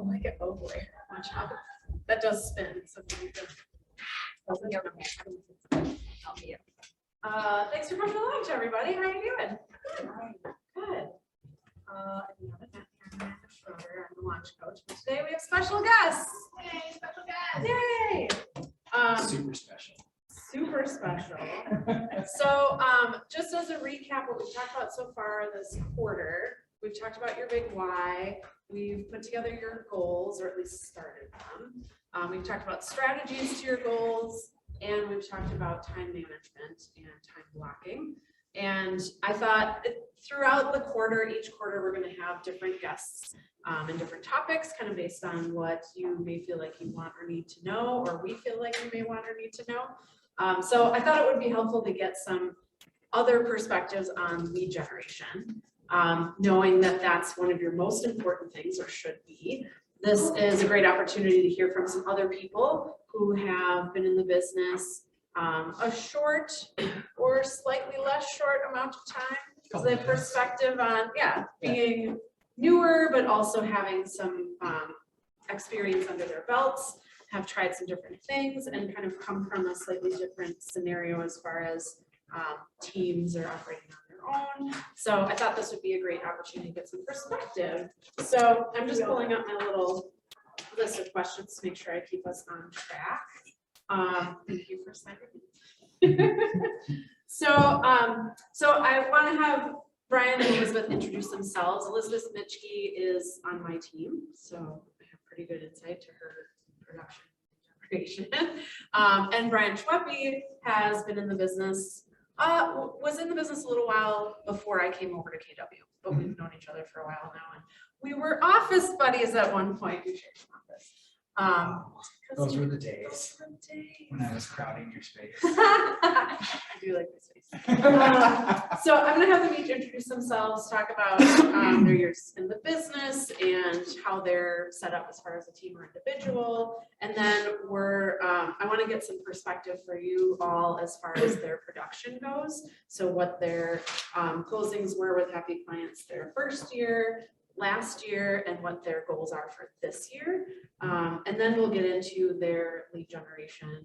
Oh, I get oh boy, watch out. That does spin. So thanks for coming to lunch, everybody. How are you doing? Good. I'm the lunch coach. But today we have special guests. Yay, special guests. Yay. Super special. Super special. So just as a recap, what we've talked about so far this quarter, we've talked about your big why. We've put together your goals, or at least started them. We've talked about strategies to your goals, and we've talked about time management and time blocking. And I thought throughout the quarter, each quarter, we're going to have different guests and different topics, kind of based on what you may feel like you want or need to know, or we feel like you may want or need to know. So I thought it would be helpful to get some other perspectives on lead generation, knowing that that's one of your most important things, or should be. This is a great opportunity to hear from some other people who have been in the business a short or slightly less short amount of time. So they have perspective on, being newer, but also having some experience under their belts, have tried some different things, and kind of come from a slightly different scenario as far as teams are operating on their own. So I thought this would be a great opportunity to get some perspective. So I'm just pulling up my little list of questions to make sure I keep us on track. Thank you for signing. So I want to have Brian and Elizabeth introduce themselves. Elizabeth Mitschke is on my team, so I have pretty good insight to her production creation. And Brian Schweppe has been in the business, was in the business a little while before I came over to KW, but we've known each other for a while now, and we were office buddies at one point. We shared an office. Those were the days when I was crowding your space. I do like this space. So I'm going to have them each introduce themselves, talk about their years in the business and how they're set up as far as a team or individual. And then I want to get some perspective for you all as far as their production goes. So what their closings were with happy clients their first year, last year, and what their goals are for this year. And then we'll get into their lead generation,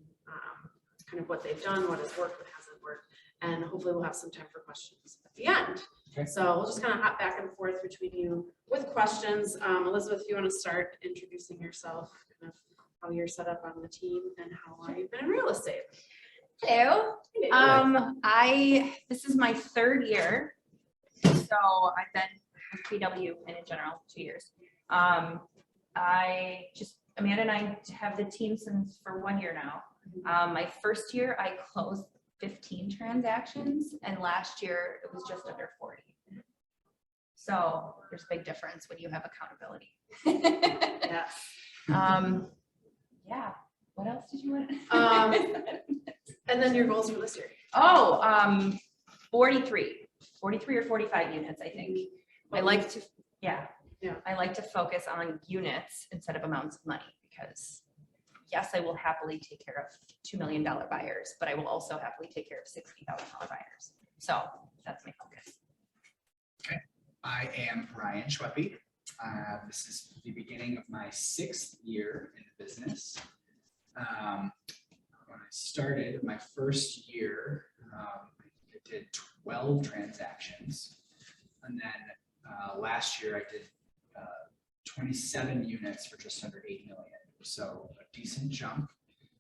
kind of what they've done, what has worked, what hasn't worked, and hopefully we'll have some time for questions at the end. Okay. So we'll just kind of hop back and forth between you with questions. Elizabeth, if you want to start introducing yourself, kind of how you're set up on the team and how long you've been in real estate. Hello. This is my third year, so I've been with PW and in general 2 years. Amanda and I have the team since for 1 year now. My first year I closed 15 transactions, and last year it was just under 40. So there's a big difference when you have accountability. Yes. Yeah. What else did you want? And then your goals for this year. 43 or 45 units, I think. I like to, I like to focus on units instead of amounts of money, because yes, I will happily take care of $2 million buyers, but I will also happily take care of $60,000 buyers. So that's my focus. Okay, I am Brian Schweppe. This is the beginning of my 6th year in the business. When I started my first year, I did 12 transactions, and then last year I did 27 units for just under 8 million. So a decent jump.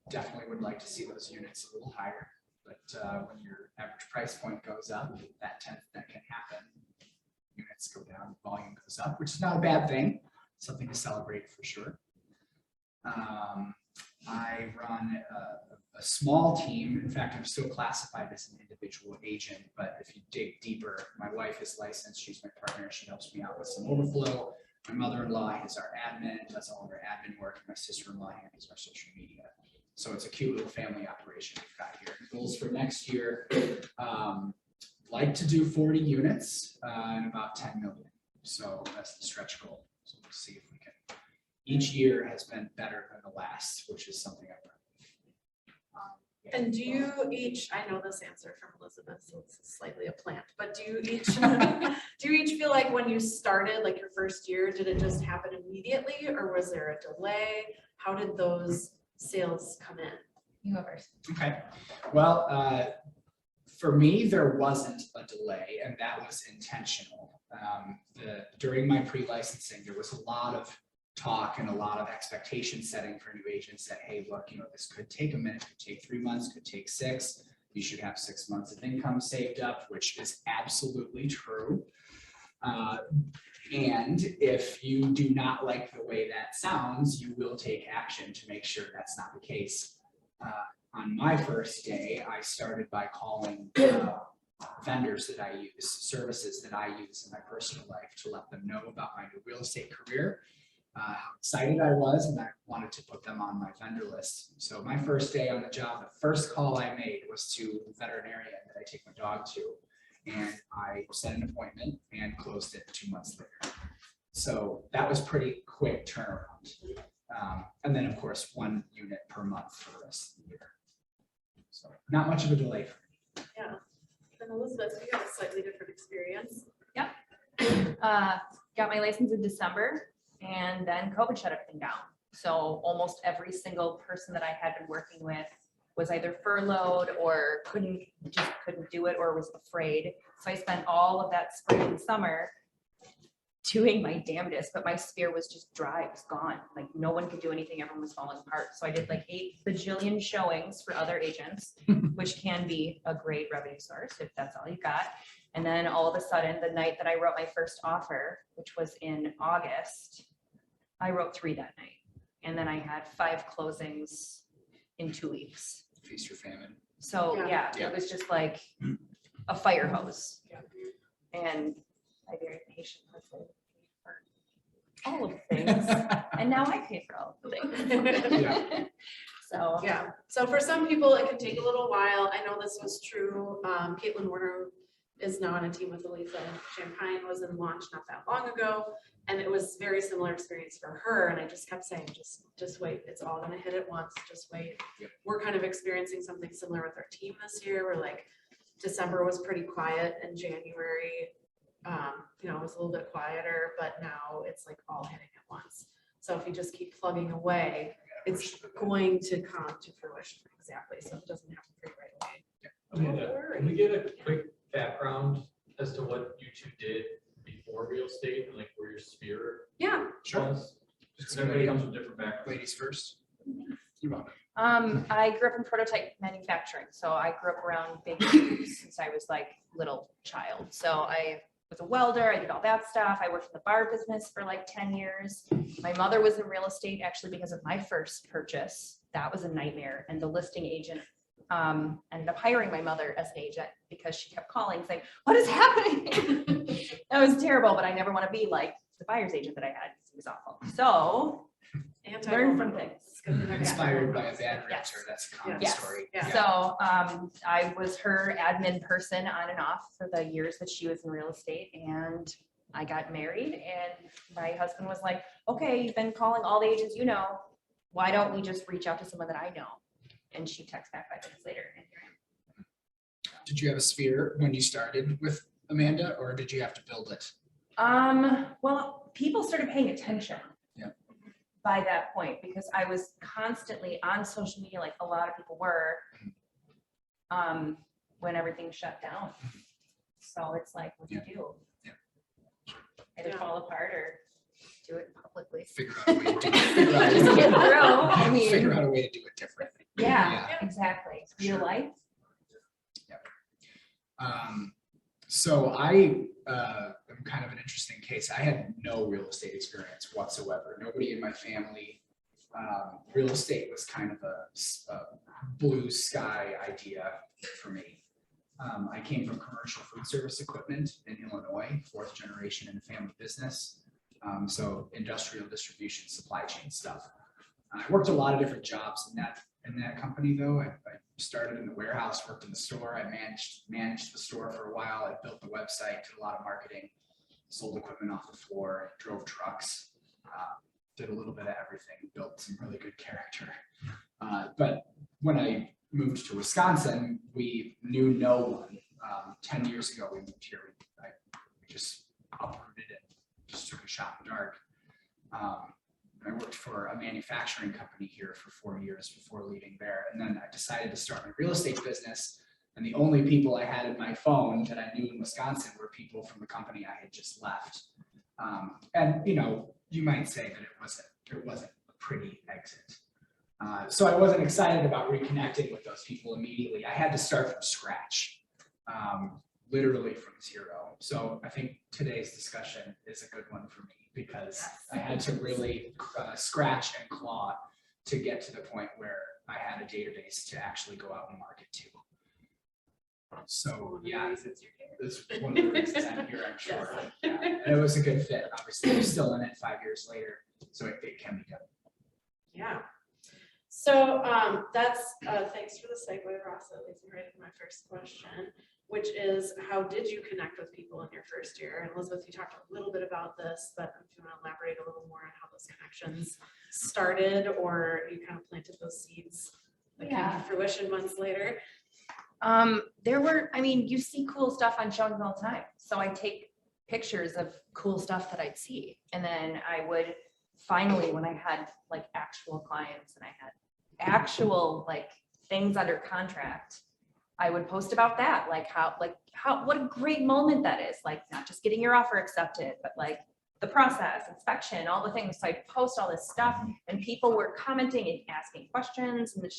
Definitely would like to see those units a little higher, but when your average price point goes up, that can happen. Units go down, volume goes up, which is not a bad thing. Something to celebrate for sure. I run a small team. In fact, I'm still classified as an individual agent, but if you dig deeper, my wife is licensed. She's my partner. She helps me out with some overflow. My mother-in-law is our admin, does all of our admin work. My sister-in-law handles our social media. So it's a cute little family operation we've got here. Goals for next year, like to do 40 units and about 10 million. So that's the stretch goal. So we'll see if we can. Each year has been better than the last, which is something I'm proud of. And do you each, I know this answer from Elizabeth, so it's slightly a plant, but do you each, do you each feel like when you started, like your first year, did it just happen immediately or was there a delay? How did those sales come in? You go first. Okay, well, for me, there wasn't a delay and that was intentional. During my pre-licensing, there was a lot of talk and a lot of expectation setting for new agents that, hey, look, this could take a minute, could take 3 months, could take 6. You should have 6 months of income saved up, which is absolutely true. And if you do not like the way that sounds, you will take action to make sure that's not the case. On my first day, I started by calling vendors that I use, services that I use in my personal life to let them know about my new real estate career. How excited I was, and I wanted to put them on my vendor list. So my first day on the job, the first call I made was to the veterinarian that I take my dog to, and I set an appointment and closed it 2 months later. So that was pretty quick turnaround. And then of course, 1 unit per month for the rest of the year. So not much of a delay for me. Yeah. And Elizabeth, you have a slightly different experience. Got my license in December and then COVID shut everything down. So almost every single person that I had been working with was either furloughed or couldn't do it or was afraid. So I spent all of that spring and summer doing my damnedest, but my sphere was just dry, it was gone. Like no one could do anything, everyone was falling apart. So I did like 8 bajillion showings for other agents, which can be a great revenue source if that's all you got. And then all of a sudden, the night that I wrote my first offer, which was in August, I wrote 3 that night. And then I had 5 closings in 2 weeks. Feast or famine. So yeah, it was just like a fire hose. And I very patiently paid for all of the things. And now I pay for all of the things. Yeah. So Yeah, so for some people, it can take a little while. I know this was true. Caitlin Warner is now on a team with Elisa Champagne, was in launch not that long ago. And it was very similar experience for her. And I just kept saying, just wait, it's all gonna hit at once, just wait. Yep. We're kind of experiencing something similar with our team this year. We're like, December was pretty quiet and January, it was a little bit quieter, but now it's like all hitting at once. So if you just keep plugging away, it's going to come to fruition. Exactly. So it doesn't happen for you right away. Amanda, can we get a quick background as to what you two did before real estate and like where your sphere Yeah. was? Because everybody comes with different backgrounds. Ladies first. You're welcome. I grew up in prototype manufacturing. So I grew up around big tubes since I was like little child. So I was a welder. I did all that stuff. I worked in the bar business for like 10 years. My mother was in real estate actually because of my first purchase. That was a nightmare. And the listing agent ended up hiring my mother as an agent because she kept calling saying, what is happening? That was terrible, but I never want to be like the buyer's agent that I had. It was awful. So learn from things. Inspired by a bad Yes. realtor, that's a common Yes. story. Yeah. So I was her admin person on and off for the years that she was in real estate, and I got married and my husband was like, okay, you've been calling all the agents you know, why don't we just reach out to someone that I know? And she texts back 5 minutes later and here I am. Did you have a sphere when you started with Amanda, or did you have to build it? Well, people started paying attention. Yeah. By that point, because I was constantly on social media, like a lot of people were, when everything shut down. So it's like, what do you do? Yeah. Either Yeah. fall apart or do it publicly. Figure out a way to do it. Just get through. I mean, Figure out a way to do it differently. yeah, Yeah. exactly. Real Sure. life. So I am kind of an interesting case. I had no real estate experience whatsoever. Nobody in my family. Real estate was kind of a blue sky idea for me. I came from commercial food service equipment in Illinois, 4th generation in the family business. So industrial distribution, supply chain stuff. I worked a lot of different jobs in that company though. I started in the warehouse, worked in the store. I managed the store for a while. I built the website, did a lot of marketing, sold equipment off the floor, drove trucks, did a little bit of everything, built some really good character. But when I moved to Wisconsin, we knew no one. 10 years ago, we moved here. We just uprooted and just took a shot in the dark. I worked for a manufacturing company here for 4 years before leaving there. And then I decided to start my real estate business. And the only people I had in my phone that I knew in Wisconsin were people from the company I had just left. And you know, you might say that it wasn't a pretty exit. So I wasn't excited about reconnecting with those people immediately. I had to start from scratch, literally from zero. So I think today's discussion is a good one for me because I had to really scratch and claw to get to the point where I had a database to actually go out and market to. So yeah, it's one of the reasons I'm here, I'm sure. Yeah. And it was a good fit. Obviously, I'm still in it 5 years later, so it can be done. Yeah. So that's, thanks for the segue, Ross. That leads me right into my first question, which is how did you connect with people in your first year? And Elizabeth, you talked a little bit about this, but if you want to elaborate a little more on how those connections started, or you kind of planted those seeds that came to fruition months later. You see cool stuff on showings all the time. So I take pictures of cool stuff that I'd see. And then I would finally, when I had like actual clients and I had actual like things under contract, I would post about that. What a great moment that is. Like not just getting your offer accepted, but like the process, inspection, all the things. So I'd post all this stuff and people were commenting and asking questions and it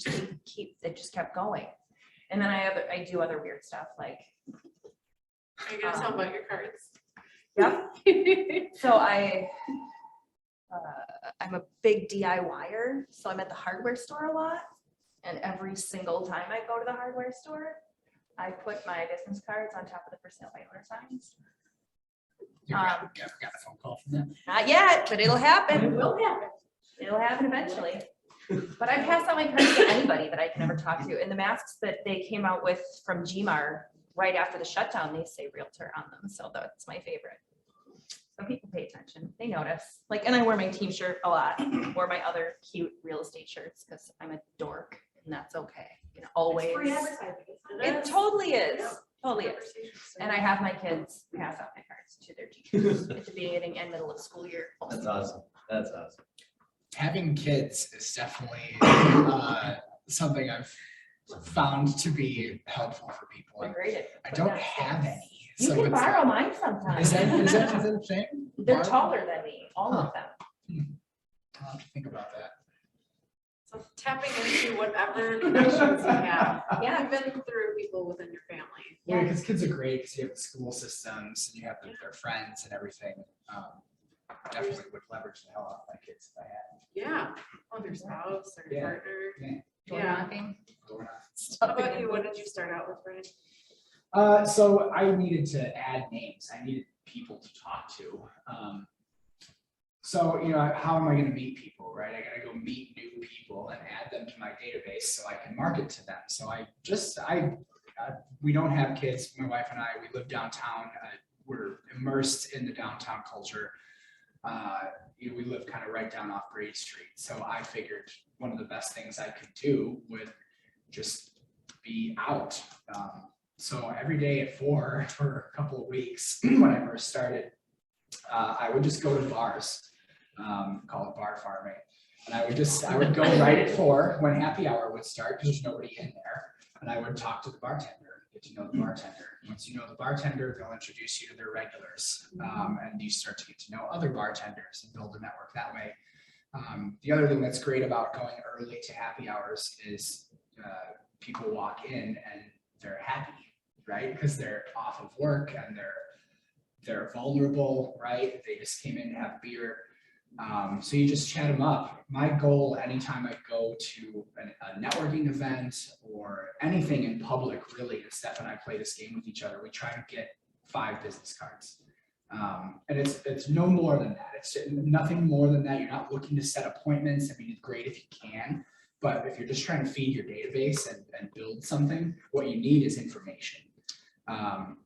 just kept going. And then I do other weird stuff like. Are you gonna tell about your cards? Yep. So I'm a big DIYer, so I'm at the hardware store a lot. And every single time I go to the hardware store, I put my business cards on top of the for sale by owner signs. You ever got a phone call from them? Not yet, but it'll happen. It will happen. It'll happen eventually. But I pass out my cards to anybody that I can ever talk to. And the masks that they came out with from Gmar right after the shutdown, they say realtor on them. So that's my favorite. So people pay attention. They notice. And I wear my team shirt a lot, or my other cute real estate shirts because I'm a dork and that's okay. Always. It's free advertising, isn't It totally is. Totally is. And I have my kids pass out my cards to their teachers at the beginning and middle of school year. That's awesome. That's awesome. Having kids is definitely something I've found to be helpful for people. They're great at I don't have any. You So can it's borrow like- mine sometimes. Is that a thing? They're Borrow? taller than me, all of them. I'll have to think about that. So tapping into whatever connections you have, Yeah. even through people within your family. Yeah, because kids are great because you have the school systems and you have their friends and everything. Definitely would leverage the hell out of my kids if I had. Yeah, on their spouse or Yeah. partner. Door Yeah. knocking. How about you? What did you start out with, Brian? So I needed to add names. I needed people to talk to. So, how am I going to meet people, right? I got to go meet new people and add them to my database so I can market to them. So we don't have kids. My wife and I, we live downtown. We're immersed in the downtown culture. We live kind of right down off Brady Street. So I figured one of the best things I could do would just be out. So every day at 4 for a couple of weeks when I first started, I would just go to bars, call it bar farming. And I would go right at 4 when happy hour would start because there's nobody in there. And I would talk to the bartender, get to know the bartender. Once you know the bartender, they'll introduce you to their regulars. And you start to get to know other bartenders and build a network that way. The other thing that's great about going early to happy hours is people walk in and they're happy, right? Because they're off of work and they're vulnerable, right? They just came in to have beer. So you just chat them up. My goal anytime I go to a networking event or anything in public, really, and Steph and I play this game with each other, we try to get 5 business cards. And it's no more than that. It's nothing more than that. You're not looking to set appointments. I mean, it's great if you can, but if you're just trying to feed your database and build something, what you need is information.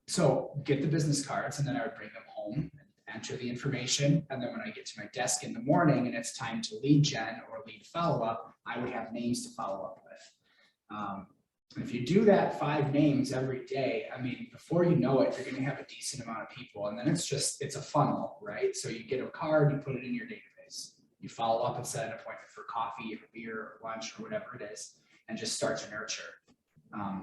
So get the business cards and then I would bring them home, enter the information. And then when I get to my desk in the morning and it's time to lead gen or lead follow-up, I would have names to follow up with. And if you do that 5 names every day, I mean, before you know it, you're gonna have a decent amount of people, and then it's a funnel, right? So you get a card, you put it in your database. You follow up and set an appointment for coffee or beer or lunch or whatever it is, and just start to nurture.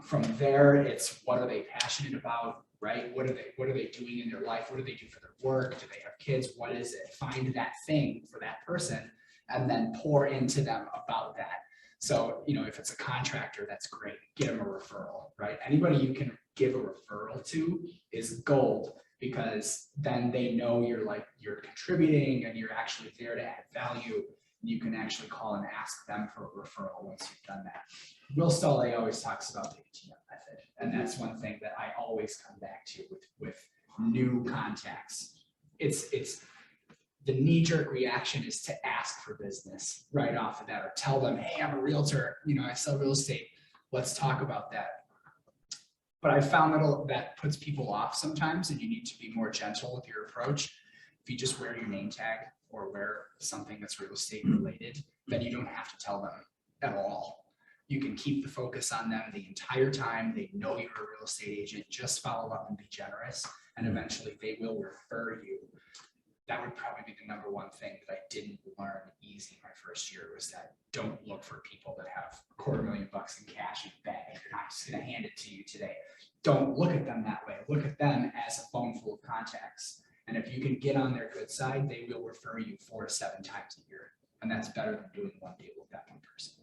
From there, it's what are they passionate about, right? What are they doing in their life? What do they do for their work? Do they have kids? What is it? Find that thing for that person and then pour into them about that. So, if it's a contractor, that's great. Get them a referral, right? Anybody you can give a referral to is gold, because then they know you're contributing and you're actually there to add value. You can actually call and ask them for a referral once you've done that. Will Stolle always talks about the ATM method, and that's one thing that I always come back to with new contacts. It's the knee-jerk reaction is to ask for business right off of that, or tell them, hey, I'm a realtor, I sell real estate. Let's talk about that. But I found that puts people off sometimes, and you need to be more gentle with your approach. If you just wear your name tag or wear something that's real estate related, then you don't have to tell them at all. You can keep the focus on them the entire time. They know you're a real estate agent. Just follow up and be generous, and eventually they will refer you. That would probably be the number one thing that I didn't learn easy my first year, was that don't look for people that have $250,000 in cash in the bank. They're not just going to hand it to you today. Don't look at them that way. Look at them as a phone full of contacts. And if you can get on their good side, they will refer you 4 to 7 times a year. And that's better than doing one deal with that one person.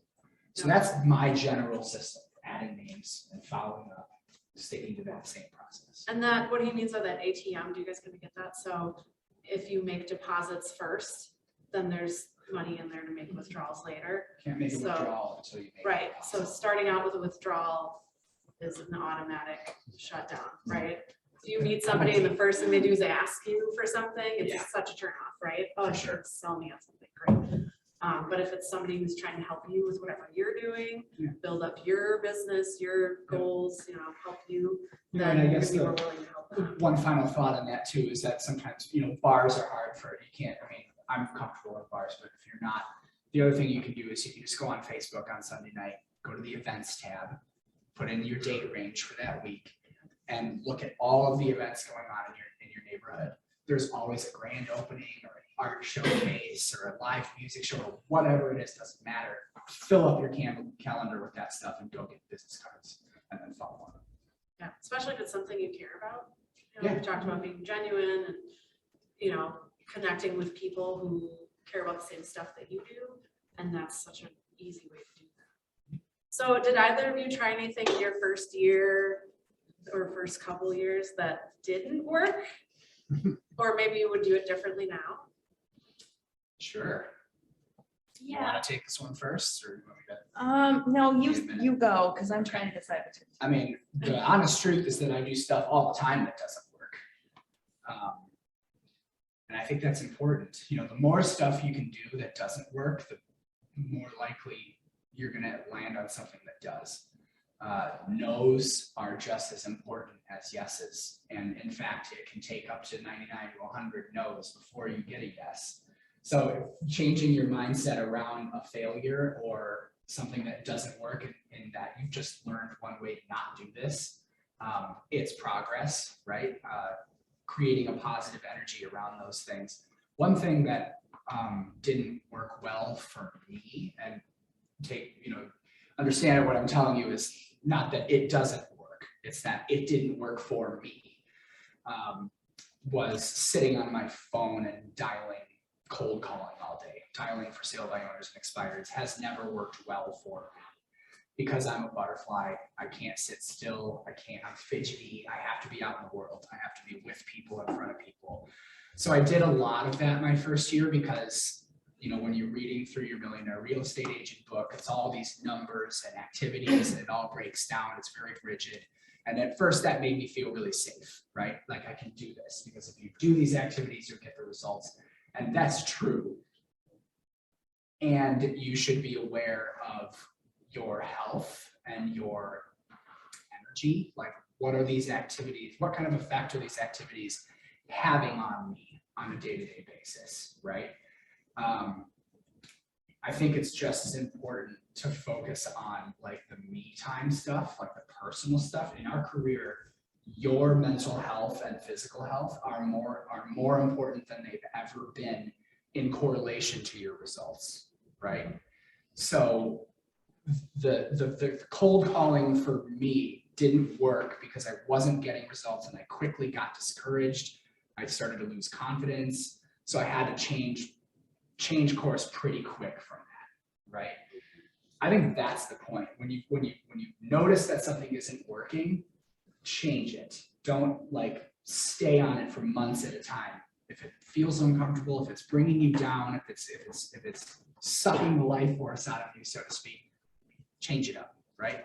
So that's my general system: adding names and following up, sticking to that same process. And that, what he means by that ATM, do you guys gonna get that? So if you make deposits first, then there's money in there to make withdrawals later. Can't make a So- withdrawal until you make Right, it. so starting out with a withdrawal is an automatic shutdown, right? If you meet somebody and the first thing they do is they ask you for something, Yeah. it's such a turn off, right? Oh, For sure, sure. sell me on something, great. But if it's somebody who's trying to help you with whatever you're doing, Yeah. build up your business, your goals, help you, And then I you're guess gonna be more willing to help them. one final thought on that too is that sometimes, bars are hard I'm comfortable with bars, but if you're not, the other thing you can do is you can just go on Facebook on Sunday night, go to the events tab, put in your date range for that week, and look at all of the events going on in your neighborhood. There's always a grand opening or an art showcase or a live music show or whatever it is, doesn't matter. Fill up your calendar with that stuff and go get business cards and then follow up. Yeah, especially if it's something you care about. Yeah. We talked about being genuine and, connecting with people who care about the same stuff that you do. And that's such an easy way to do that. So did either of you try anything in your first year or first couple years that didn't work? Or maybe you would do it differently now? Sure. You Yeah. want to take this one first, or you want me to? No, Wait a minute. you go, because I'm trying to decide between. I mean, the honest truth is that I do stuff all the time that doesn't work. And I think that's important. The more stuff you can do that doesn't work, the more likely you're going to land on something that does. No's are just as important as yeses. And in fact, it can take up to 99 to 100 no's before you get a yes. So changing your mindset around a failure or something that doesn't work in that you've just learned one way to not do this, it's progress, right? Creating a positive energy around those things. One thing that didn't work well for me, and understand what I'm telling you is not that it doesn't work, it's that it didn't work for me, was sitting on my phone and cold calling all day, dialing for sale by owners and expireds has never worked well for me. Because I'm a butterfly, I can't sit still, I'm fidgety, I have to be out in the world, I have to be with people, in front of people. So I did a lot of that my first year because, when you're reading through your Millionaire Real Estate Agent book, it's all these numbers and activities and it all breaks down, it's very rigid. And at first that made me feel really safe, right? Like I can do this because if you do these activities, you'll get the results. And that's true. And you should be aware of your health and your energy. Like, what are these activities? What kind of effect are these activities having on me on a day-to-day basis, right? I think it's just as important to focus on like the me time stuff, like the personal stuff. In our career, your mental health and physical health are more important than they've ever been in correlation to your results, right? So the cold calling for me didn't work because I wasn't getting results and I quickly got discouraged. I started to lose confidence. So I had to change course pretty quick from that, right? I think that's the point. When you notice that something isn't working, change it. Don't like stay on it for months at a time. If it feels uncomfortable, if it's bringing you down, if it's sucking the life force out of you, so to speak, change it up, right?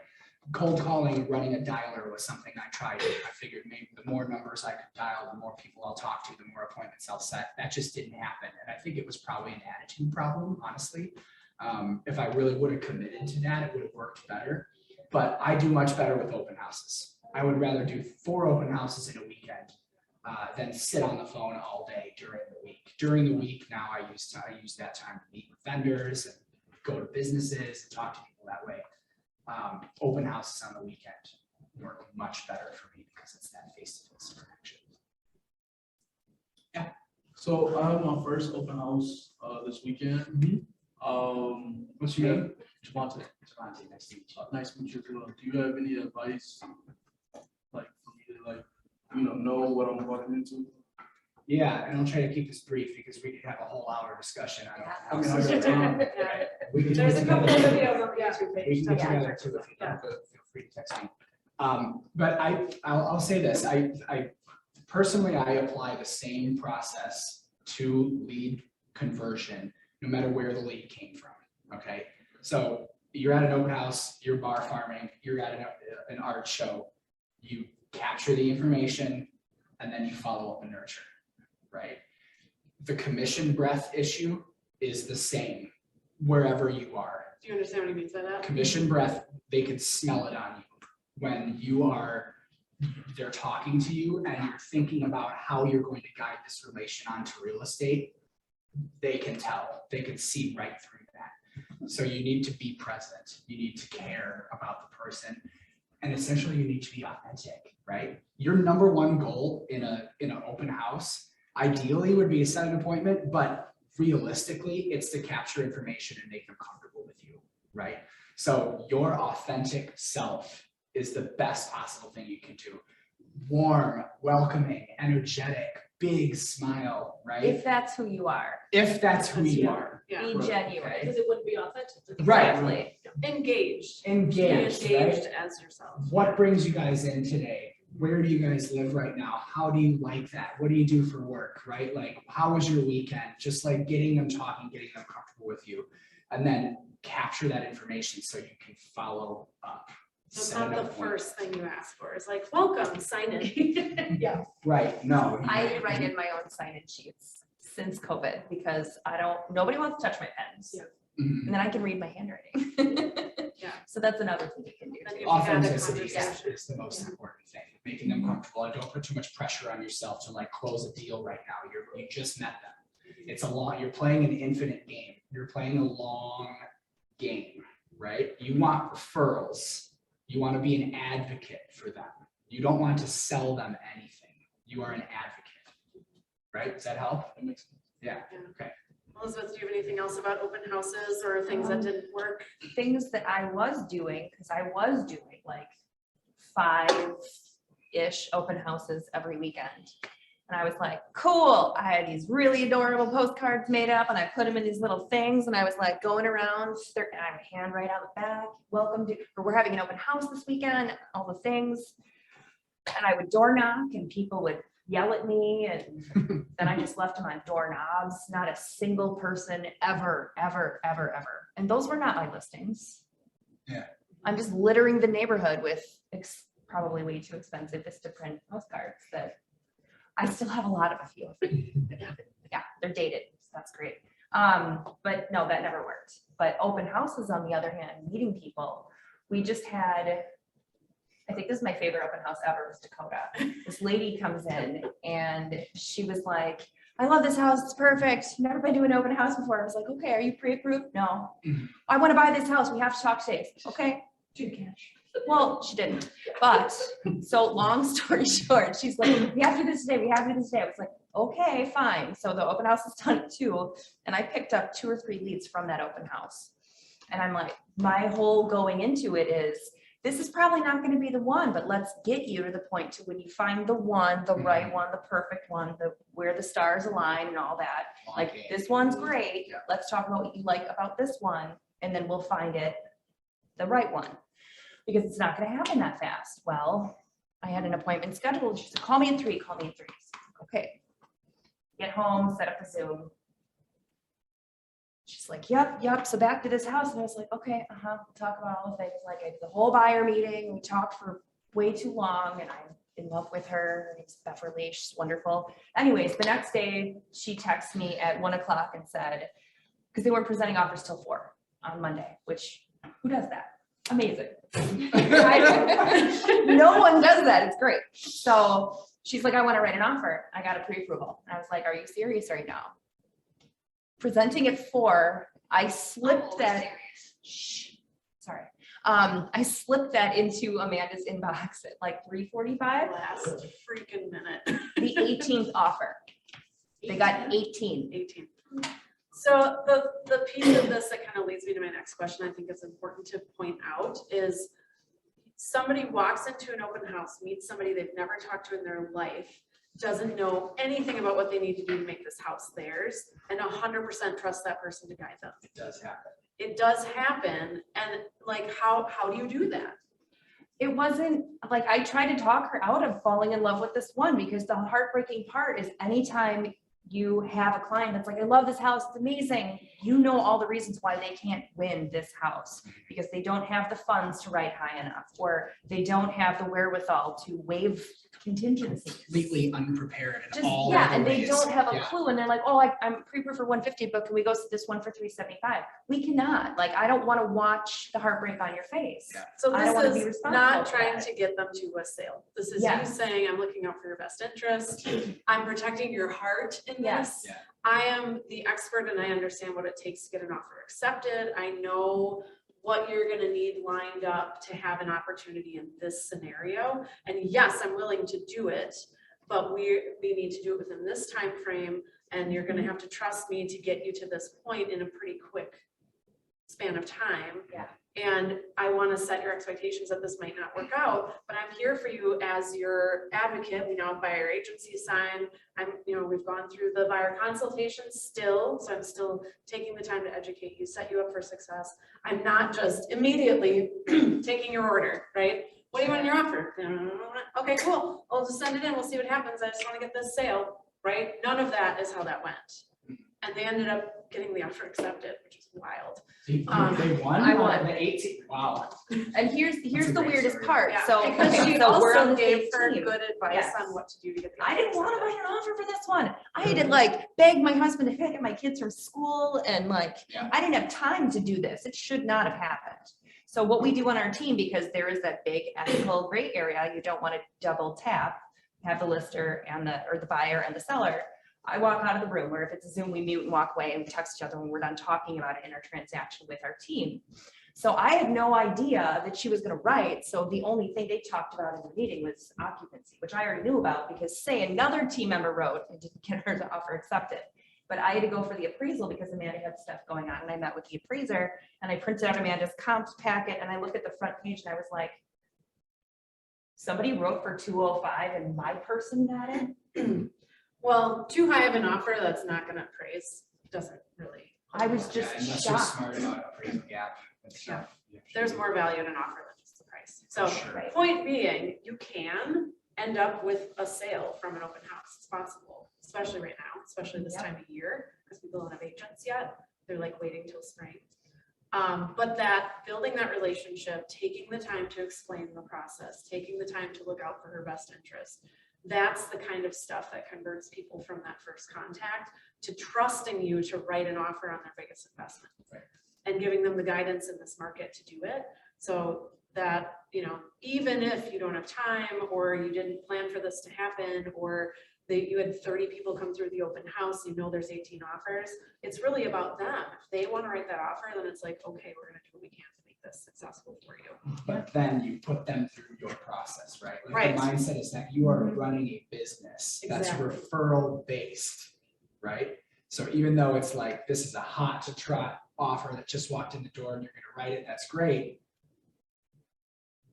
Cold calling, running a dialer was something I tried. I figured maybe the more numbers I could dial, the more people I'll talk to, the more appointments I'll set. That just didn't happen. And I think it was probably an attitude problem, honestly. If I really would have committed to that, it would have worked better. But I do much better with open houses. I would rather do 4 open houses in a weekend than sit on the phone all day during the week. During the week now, I use that time to meet with vendors and go to businesses and talk to people that way. Open houses on the weekend work much better for me because it's that face-to-face interaction. Yeah. So I have my first open house this weekend. What's your name? Javante. Javante, nice to meet you. Nice to meet you. Do you have any advice, like for me to like, know what I'm walking into? Yeah, and I'll try to keep this brief because we could have a whole hour discussion on I mean, I houses. got time. We can There's do a couple of together. videos on the YouTube We page. can get Yeah. together too if you don't, but feel free to text me. But I'll say this, I personally, I apply the same process to lead conversion, no matter where the lead came from, okay? So you're at an open house, you're bar farming, you're at an art show, you capture the information, and then you follow up and nurture, right? The commission breath issue is the same wherever you are. Do you understand what he means by that? Commission breath, they can smell it on you when they're talking to you and you're thinking about how you're going to guide this relation onto real estate. They can tell, they can see right through that. So you need to be present. You need to care about the person. And essentially you need to be authentic, right? Your number one goal in an open house, ideally would be to set an appointment, but realistically it's to capture information and make them comfortable with you, right? So your authentic self is the best possible thing you can do. Warm, welcoming, energetic, big smile, right? If that's who you are, If that's who you are. Yeah. be Right. genuine. Because it wouldn't be authentic. Right. Exactly. Engaged. Engaged, Be right? engaged as yourself. What brings you guys in today? Where do you guys live right now? How do you like that? What do you do for work, right? Like, how was your weekend? Just like getting them talking, getting them comfortable with you. And then capture that information so you can follow up. So it's Set not an the appointment. first thing you ask for. It's like, welcome, sign in. Yeah. Right, no. I write in my own sign-in sheets since COVID because nobody wants to touch my pens. Yeah. Mhm. And then I can read my handwriting. Yeah. So that's another thing you can do. Then too. you've had a Authenticity conversation. is the most important thing, making them comfortable. And don't put too much pressure on yourself to like close a deal right now. You just met them. It's you're playing an infinite game. You're playing a long game, right? You want referrals. You want to be an advocate for them. You don't want to sell them anything. You are an advocate, right? Does that help? That makes sense. Yeah, Yeah. okay. Elizabeth, do you have anything else about open houses or things that didn't work? Things that I was doing, because I was doing like 5-ish open houses every weekend. And I was like, cool, I had these really adorable postcards made up and I put them in these little things and I was like going around, and I would hand right out the back, welcome to, or we're having an open house this weekend, all the things. And I would door knock and people would yell at me and then I just left them on doorknobs, not a single person ever. And those were not my listings. Yeah. I'm just littering the neighborhood with probably way too expensive Vistaprint postcards that I still have a lot of a few. Yeah, they're dated. So that's great. But no, that never worked. But open houses, on the other hand, meeting people, we just had, I think this is my favorite open house ever, was Dakota. This lady comes in and she was like, I love this house. It's perfect. Never been to an open house before. I was like, okay, are you pre-approved? No. I want to buy this house. We have to talk today. Okay. Well, she didn't, but so long story short, she's like, we have to do this today. We have to do this today. I was like, okay, fine. So the open house is done at 2, and I picked up 2 or 3 leads from that open house. And I'm like, my whole going into it is, this is probably not going to be the one, but let's get you to the point to when you find the one, the right one, the perfect one, the where the stars align and all that. Like, this one's great. Yeah. Let's talk about what you like about this one, and then we'll find it the right one. Because it's not gonna happen that fast. Well, I had an appointment scheduled. She said, call me at 3, call me at 3. Okay. Get home, set up a Zoom. She's like, yep. So back to this house. And I was like, okay, we'll talk about all the things. Like, I did the whole buyer meeting. We talked for way too long, and I'm in love with her. Her name's Beverly. She's wonderful. Anyways, the next day she texted me at 1 o'clock and said, because they weren't presenting offers till 4 on Monday, which who does that? Amazing. No one does that. It's great. So she's like, I want to write an offer. I got a pre-approval. And I was like, are you serious right now? Presenting at 4, I slipped that. Shh, sorry. I slipped that into Amanda's inbox at like 3:45. Last freaking minute. The 18th offer. They got 18. So the piece of this that kind of leads me to my next question, I think is important to point out, is somebody walks into an open house, meets somebody they've never talked to in their life, doesn't know anything about what they need to do to make this house theirs, and 100% trust that person to guide them. It does happen. It does happen. And like, how do you do that? It wasn't like, I tried to talk her out of falling in love with this one, because the heartbreaking part is anytime you have a client that's like, I love this house, it's amazing. You know all the reasons why they can't win this house, because they don't have the funds to write high enough, or they don't have the wherewithal to waive contingencies. Completely unprepared in Just, all yeah, other and they ways. don't have a Yeah. clue, and they're like, oh, I'm pre-approved for 150, but can we go to this one for 375? We cannot. Like, I don't want to watch the heartbreak on your face. Yeah. So I don't wanna be this is responsible not for trying that. to get them to a sale. This is you Yes. saying, I'm looking out for your best interest. I'm protecting your heart in Yes. this. Yeah. I am the expert and I understand what it takes to get an offer accepted. I know what you're gonna need lined up to have an opportunity in this scenario. And yes, I'm willing to do it, but we need to do it within this time frame, and you're gonna have to trust me to get you to this point in a pretty quick span of time. Yeah. And I want to set your expectations that this might not work out, but I'm here for you as your advocate. We now have buyer agency signed. We've gone through the buyer consultation still, so I'm still taking the time to educate you, set you up for success. I'm not just immediately taking your order, right? What do you want in your offer? Okay, cool. I'll just send it in. We'll see what happens. I just want to get this sale, right? None of that is how that went. And they ended up getting the offer accepted, which is wild. They won? I won. The 18, wow. And here's a the great weirdest story. part. Yeah, So, because okay, she so we're on also the gave same her team. good advice Yes. on what to do to get the I didn't offer want to accepted. write an offer for this one. I had to like beg my husband to pick up my kids from school, and like, Yeah. I didn't have time to do this. It should not have happened. So what we do on our team, because there is that big ethical gray area, you don't want to double tap, have the lister and the buyer and the seller. I walk out of the room, or if it's a Zoom, we mute and walk away and we text each other when we're done talking about it in our transaction with our team. So I had no idea that she was going to write. So the only thing they talked about in the meeting was occupancy, which I already knew about, because say another team member wrote and didn't get her to offer accepted. But I had to go for the appraisal because Amanda had stuff going on, and I met with the appraiser and I printed out Amanda's comps packet, and I looked at the front page and I was like, somebody wrote for 205 and my person got it. Well, too high of an offer that's not gonna appraise, doesn't really. I was Yeah, just unless you're shocked. smart about appraisal gap and stuff. There's more value in an offer than just the price. So Sure. Right. point being, you can end up with a sale from an open house. It's possible, especially right now, especially this Yep. time of year, because people don't have agents yet. They're like waiting till spring. But that building that relationship, taking the time to explain the process, taking the time to look out for her best interest, that's the kind of stuff that converts people from that first contact to trusting you to write an offer on their biggest investment. Right. And giving them the guidance in this market to do it. So that, even if you don't have time, or you didn't plan for this to happen, or you had 30 people come through the open house, you know there's 18 offers. It's really about them. If they want to write that offer, then it's like, okay, we're gonna do what we can to make this successful for you. But then you put them through your process, right? Like Right. the mindset is that you are Mhm. running a business that's Exactly. referral based, right? So even though it's like, this is a hot to trot offer that just walked in the door and you're gonna write it, that's great.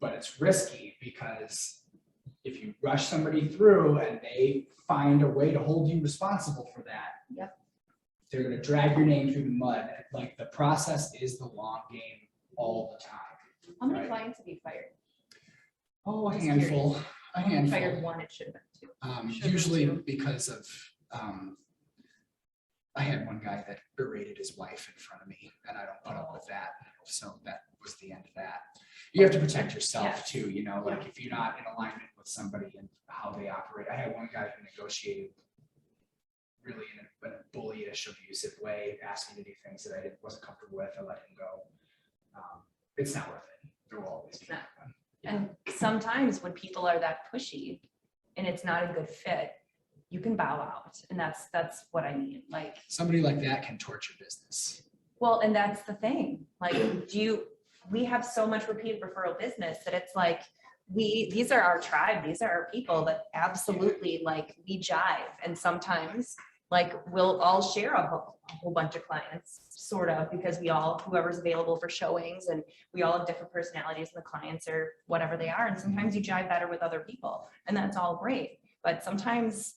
But it's risky because if you rush somebody through and they find a way to hold you responsible for that. Yep. They're gonna drag your name through the mud. Like the process is the long game all the time. How many Right. clients have you fired? Oh, a Just handful, curious. a You fired handful. one, it should have been two. Sugar Usually too. because of, I had one guy that berated his wife in front of me and I don't put up with that. So that was the end of that. You have to protect yourself Yes. too, you know, like if you're not in alignment with somebody and how they operate. I had one guy who negotiated really in a bullyish, abusive way, asked me to do things that wasn't comfortable with. I let him go. It's not worth it. There will always be. It's not. one. And sometimes when people are that pushy and it's not a good fit, you can bow out. And that's what I mean. Like, Somebody like that can torture business. well, and that's the thing. Like, we have so much repeat referral business that it's like, these are our tribe, these are our people that absolutely like we jive. And sometimes like we'll all share a whole bunch of clients, sort of, because whoever's available for showings and we all have different personalities and the clients are whatever they are. And sometimes you jive better with other people and that's all great. But sometimes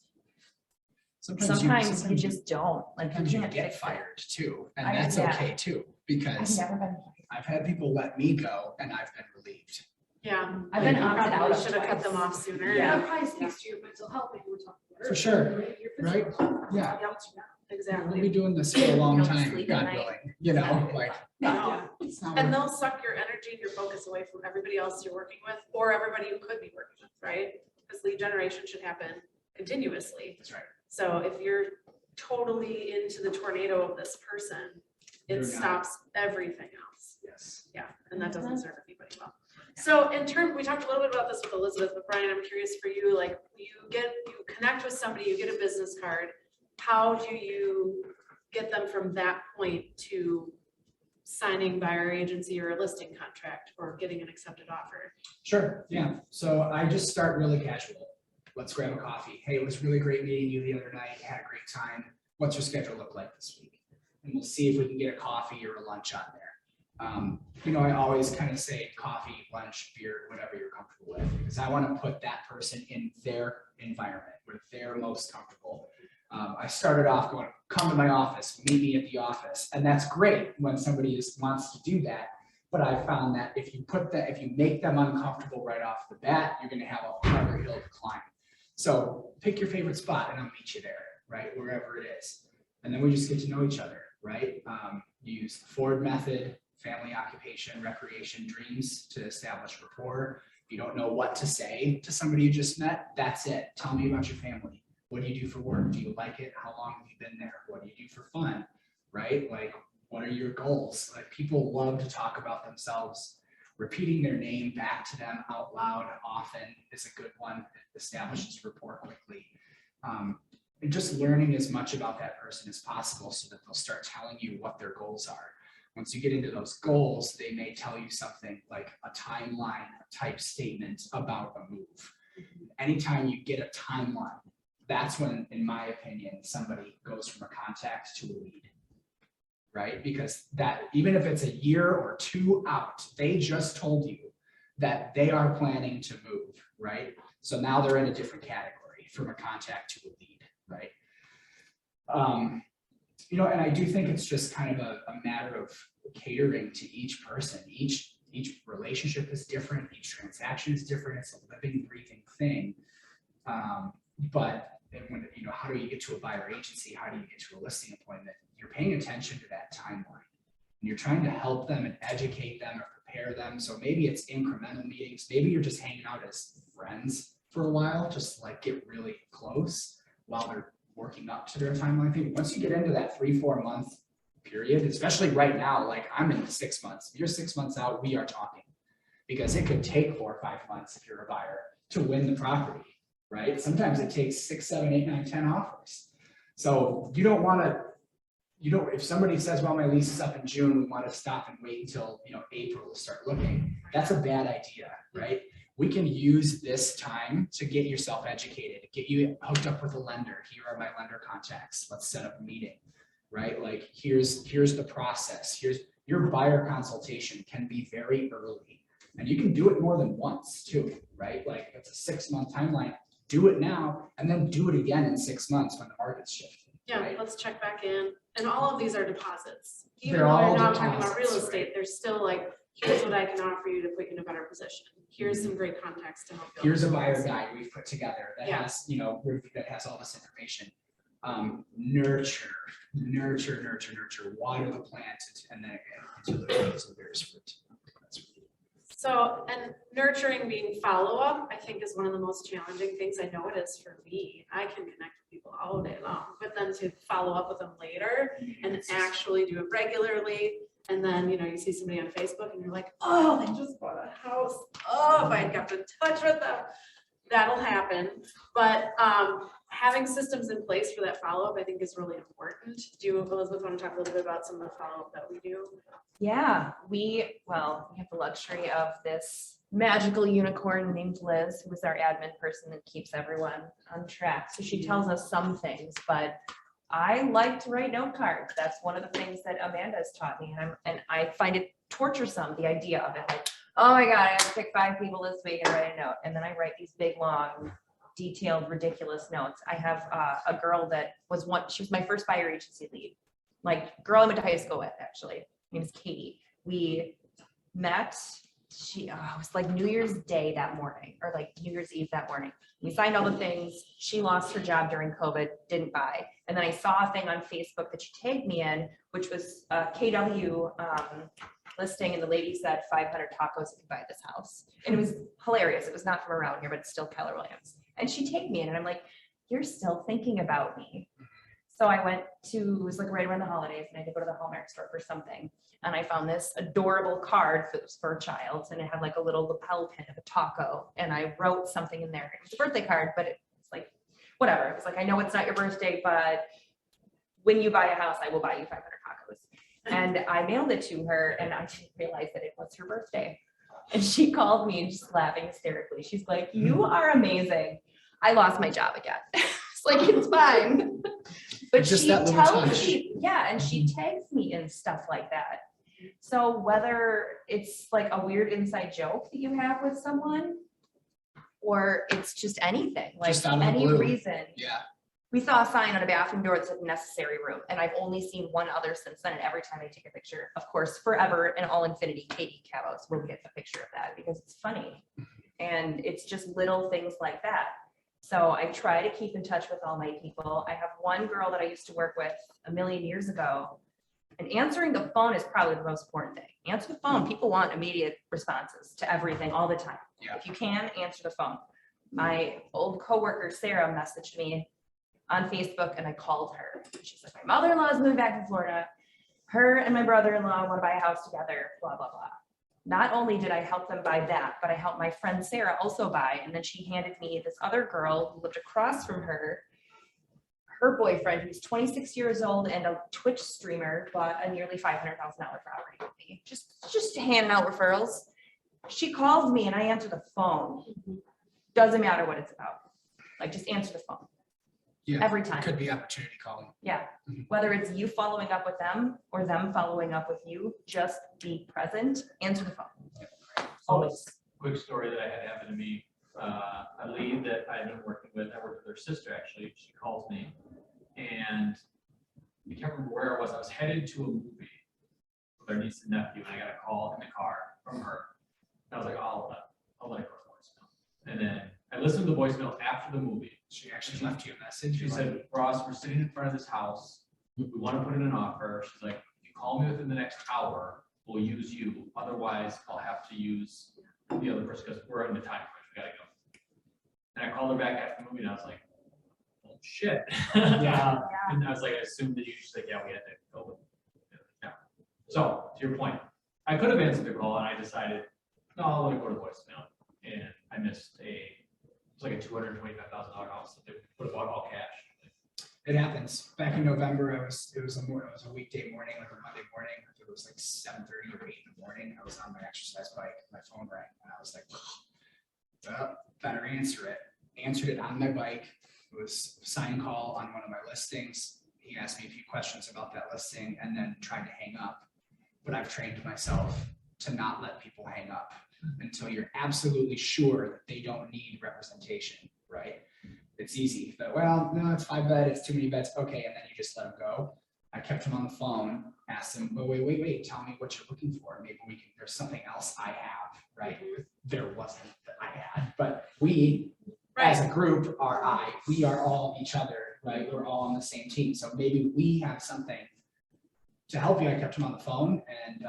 you just don't. Like, Sometimes you can't get fix it. fired too, and I- that's yeah. okay too, I've because never been fired. I've had people let me go and I've been relieved. Yeah. I've been You opted out probably of should have cut twice. them off sooner. Yeah. That probably speaks to your mental health that you were talking about. For sure, earlier, your right? physical health. Yeah. Yep, We'll exactly. be doing this for a long You don't time, sleep at God night. willing, you know, like. No. it's not And worth they'll suck your energy and your focus away from everybody else you're working with, or everybody you could be working with, right? Because lead generation should happen continuously. That's right. So if you're totally into the tornado of this person, it You're not. stops everything else. Yes. Yeah, and that doesn't serve anybody well. So we talked a little bit about this with Elizabeth, but Brian, I'm curious for you, like you connect with somebody, you get a business card. How do you get them from that point to signing by our agency or a listing contract or getting an accepted offer? Sure, yeah. So I just start really casual. Let's grab a coffee. Hey, it was really great meeting you the other night. Had a great time. What's your schedule look like this week? And we'll see if we can get a coffee or a lunch on there. You know, I always kind of say coffee, lunch, beer, whatever you're comfortable with, because I want to put that person in their environment where they're most comfortable. I started off going, come to my office, meet me at the office. And that's great when somebody wants to do that. But I found that if you make them uncomfortable right off the bat, you're going to have a harder hill to climb. So pick your favorite spot and I'll meet you there, right? Wherever it is. And then we just get to know each other, right? Use the Ford method, family, occupation, recreation, dreams to establish rapport. If you don't know what to say to somebody you just met, that's it. Tell me about your family. What do you do for work? Do you like it? How long have you been there? What do you do for fun? Right? Like, what are your goals? Like, people love to talk about themselves. Repeating their name back to them out loud often is a good one. It establishes rapport quickly. And just learning as much about that person as possible so that they'll start telling you what their goals are. Once you get into those goals, they may tell you something like a timeline type statement about a move. Anytime you get a timeline, that's when, in my opinion, somebody goes from a contact to a lead, right? Because that, even if it's a year or two out, they just told you that they are planning to move, right? So now they're in a different category from a contact to a lead, right? You know, and I do think it's just kind of a matter of catering to each person. Each relationship is different. Each transaction is different. It's a living, breathing thing. But when, you know, how do you get to a buyer agency? How do you get to a listing appointment? You're paying attention to that timeline. And you're trying to help them and educate them or prepare them. So maybe it's incremental meetings. Maybe you're just hanging out as friends for a while, just to like get really close while they're working up to their timeline thing. Once you get into that 3-4 month period, especially right now, like I'm in 6 months. If you're 6 months out, we are talking, because it could take 4 or 5 months if you're a buyer to win the property. right? Sometimes it takes 6, 7, 8, 9, 10 offers. So you don't want to, if somebody says, well, my lease is up in June, we want to stop and wait until, April to start looking. That's a bad idea, right? We can use this time to get yourself educated, get you hooked up with a lender. Here are my lender contacts. Let's set up a meeting, right? Like here's the process. Here's your buyer consultation can be very early, and you can do it more than once too, right? Like if it's a 6-month timeline, do it now and then do it again in 6 months when the market's shifting. Yeah, right? let's check back in. And all of these are deposits. Even They're though all you're not talking about deposits, real estate, right? there's still like, here's what I can offer you to put you in a better position. Here's some great context to help you. Here's a buyer guide we've put together that Yeah. has, that has all this information. Nurture, water the plant, and then until it bears fruit. So, and nurturing being follow-up, I think is one of the most challenging things. I know it is for me. I can connect with people all day long, but then to follow up with them later and actually do it regularly. And then, you see somebody on Facebook and you're like, oh, they just bought a house. Oh, if I had kept in touch with them, that'll happen. But having systems in place for that follow-up, I think is really important. Do you, Elizabeth, want to talk a little bit about some of the follow-up that we do? Yeah, we have the luxury of this magical unicorn named Liz, who is our admin person that keeps everyone on track. So she tells us some things, but I like to write note cards. That's one of the things that Amanda has taught me. And I find it torturesome, the idea of it. Like, oh my God, I have to pick 5 people this week and write a note. And then I write these big, long, detailed, ridiculous notes. I have a girl that she was my first buyer agency lead. Like, girl I went to high school with, actually. Her name is Katie. We met, it was like New Year's Day that morning, or like New Year's Eve that morning. We signed all the things. She lost her job during COVID, didn't buy. And then I saw a thing on Facebook that she tagged me in, which was a KW listing, and the lady said 500 tacos if you buy this house. And it was hilarious. It was not from around here, but it's still Keller Williams. And she tagged me in, and I'm like, you're still thinking about me. So I went to, it was like right around the holidays, and I had to go to the Hallmark store for something. And I found this adorable card that was for a child, and it had like a little lapel pin of a taco. And I wrote something in there. It was a birthday card, but it's like, whatever. It was like, I know it's not your birthday, but when you buy a house, I will buy you 500 tacos. And I mailed it to her, and I didn't realize that it was her birthday. And she called me and just laughing hysterically. She's like, you are amazing. I lost my job again. It's like, it's fine. But Just she that little tells touch. me, and she tags me in stuff like that. So whether it's like a weird inside joke that you have with someone, or it's just anything, like Just out of the any blue. reason. Yeah. We saw a sign on a bathroom door that said necessary room, and I've only seen one other since then. And every time I take a picture, of course, forever and all infinity, Katie Cavos will get a picture of that because it's funny. And it's just little things like that. So I try to keep in touch with all my people. I have one girl that I used to work with a million years ago, and answering the phone is probably the most important thing. Answer the phone. People want immediate responses to everything all the time. Yeah. If you can, answer the phone. My old coworker, Sarah, messaged me on Facebook, and I called her. She's like, my mother-in-law is moving back from Florida. Her and my brother-in-law want to buy a house together, blah, blah, blah. Not only did I help them buy that, but I helped my friend Sarah also buy. And then she handed me this other girl who lived across from her. Her boyfriend, who's 26 years old and a Twitch streamer, bought a nearly $500,000 property with me. Just handing out referrals. She calls me and I answer the phone. Doesn't matter what it's about. Like, just answer the phone. Yeah. Every time. Could be opportunity calling. Yeah. Mhm. Whether it's you following up with them or them following up with you, just be present, answer the phone. Always. Quick story that I had happen to me. A lead that I've been working with, I worked with her sister actually. She calls me, and I can't remember where I was. I was headed to a movie with our niece and nephew, and I got a call in the car from her. And I was like, oh, I'll let it go to voicemail. And then I listened to the voicemail after the movie. She actually left you a message. She said, Ross, we're sitting in front of this house. We want to put in an offer. She's like, if you call me within the next hour, we'll use you. Otherwise, I'll have to use the other person because we're in the time crunch. We gotta go. And I called her back after the movie, and I was like, oh shit. Yeah. And I was like, I assumed that you just like, yeah, we had to go with it. Yeah. So to your point, I could have answered the call, and I decided, no, I'll let it go to voicemail. And I missed a It's like a $225,000 house that they would have bought all cash. It happens. Back in November, it was a weekday morning, like a Monday morning. It was like 7:30 or 8 in the morning. I was on my exercise bike, my phone rang, and I was like, well, better answer it. Answered it on my bike. It was a sign call on one of my listings. He asked me a few questions about that listing and then tried to hang up. But I've trained myself to not let people hang up until you're absolutely sure that they don't need representation, right? It's easy, but well, no, it's 5 bed, it's too many beds, okay, and then you just let them go. I kept him on the phone, asked him, oh, wait, tell me what you're looking for. Maybe there's something else I have, right? There wasn't that I had, but we, as a group, we are all each other, right? We're all on the same team, so maybe we have something to help you. I kept him on the phone, and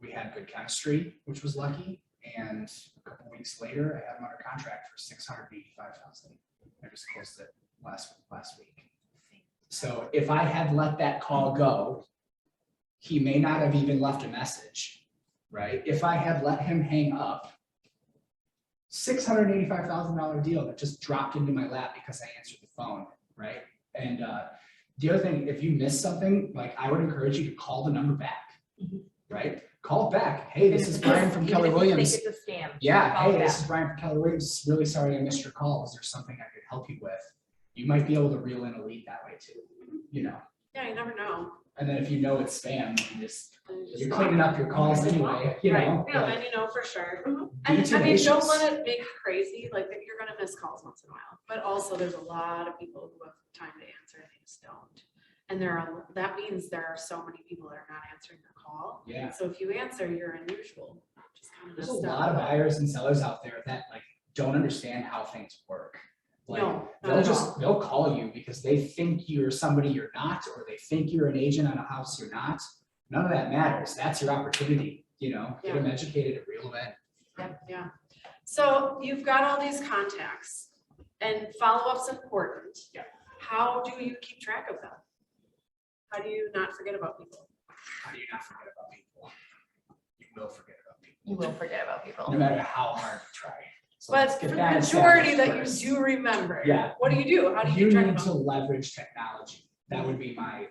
we had good chemistry, which was lucky. And a couple weeks later, I had him under contract for $685,000. I just closed it last week. So if I had let that call go, he may not have even left a message, right? If I had let him hang up, $685,000 deal that just dropped into my lap because I answered the phone, right? And the other thing, if you miss something, like I would encourage you to call the number back, right? Call it back. Hey, this is Brian from Keller Williams. It's a scam. Yeah, Call hey, back. this is Brian from Keller Williams. Really sorry I missed your call. Is there something I could help you with? You might be able to reel in a lead that way too, you know? Yeah, you never know. And then if you know it's spam, you're cleaning up your calls anyway, you know? Yeah, like, then you know for sure. be And I mean, don't tenacious. let it make you crazy, like that you're gonna miss calls once in a while, but also there's a lot of people who have time to answer and they just don't. And that means there are so many people that are not answering their call. Yeah, So if you answer, you're unusual, which is kind of there's a messed lot of up. buyers and sellers out there that like don't understand how things work. Like, No, not at all. they'll call you because they think you're somebody you're not, or they think you're an agent on a house you're not. None of that matters. That's your opportunity, you know, get them educated and reel them in. Yeah. So you've got all these contacts and follow-up's important. Yeah. How do you keep track of them? How do you not forget about people? How do you not forget about people? You will forget about people, You will forget about people. no matter how hard you try. So But let's for get the that majority that you established do remember. Yeah. What do? How do you You keep track need of to them? leverage technology. That would be my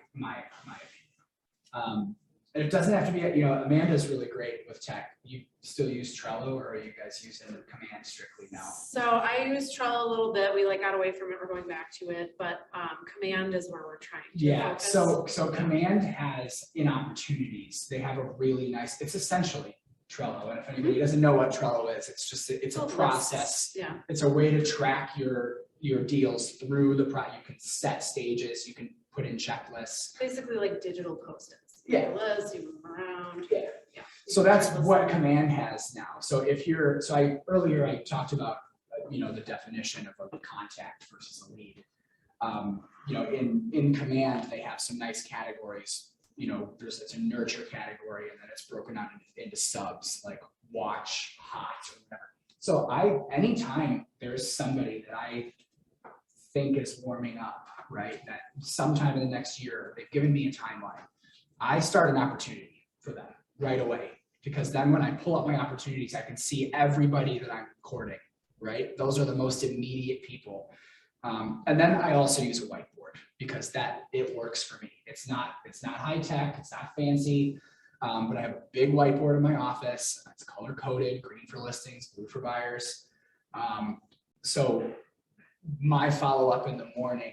opinion. And it doesn't have to be, you know, Amanda's really great with tech. You still use Trello, or are you guys using Command strictly now? So I use Trello a little bit. We like got away from it. We're going back to it, but Command is where we're trying to Yeah, focus. so Command has in opportunities, they have a really nice, it's essentially Trello. And if anybody doesn't know what Trello is, it's just, it's a Lists. process. Yeah. It's a way to track your deals through the you can set stages, you can put in checklists. Basically like digital post-its. Yeah. Lists, you move them around. Yeah. Yeah. So that's what Command has now. So earlier I talked about, you know, the definition of a contact versus a lead. You know, in Command, they have some nice categories. You know, it's a nurture category, and then it's broken out into subs like watch, hot, or whatever. So anytime there's somebody that I think is warming up, right, that sometime in the next year, they've given me a timeline, I start an opportunity for them right away, because then when I pull up my opportunities, I can see everybody that I'm courting, right? Those are the most immediate people. And then I also use a whiteboard because it works for me. It's not high tech, it's not fancy, but I have a big whiteboard in my office. It's color coded, green for listings, blue for buyers. So my follow-up in the morning,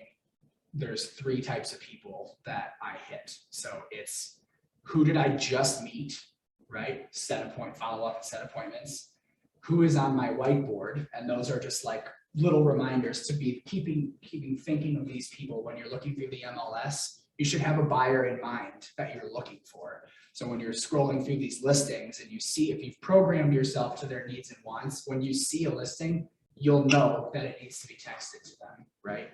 there's 3 types of people that I hit. So it's who did I just meet, right? Follow up and set appointments. Who is on my whiteboard? And those are just like little reminders to be keeping thinking of these people when you're looking through the MLS. You should have a buyer in mind that you're looking for. So when you're scrolling through these listings and you see, if you've programmed yourself to their needs and wants, when you see a listing, you'll know that it needs to be texted to them, right?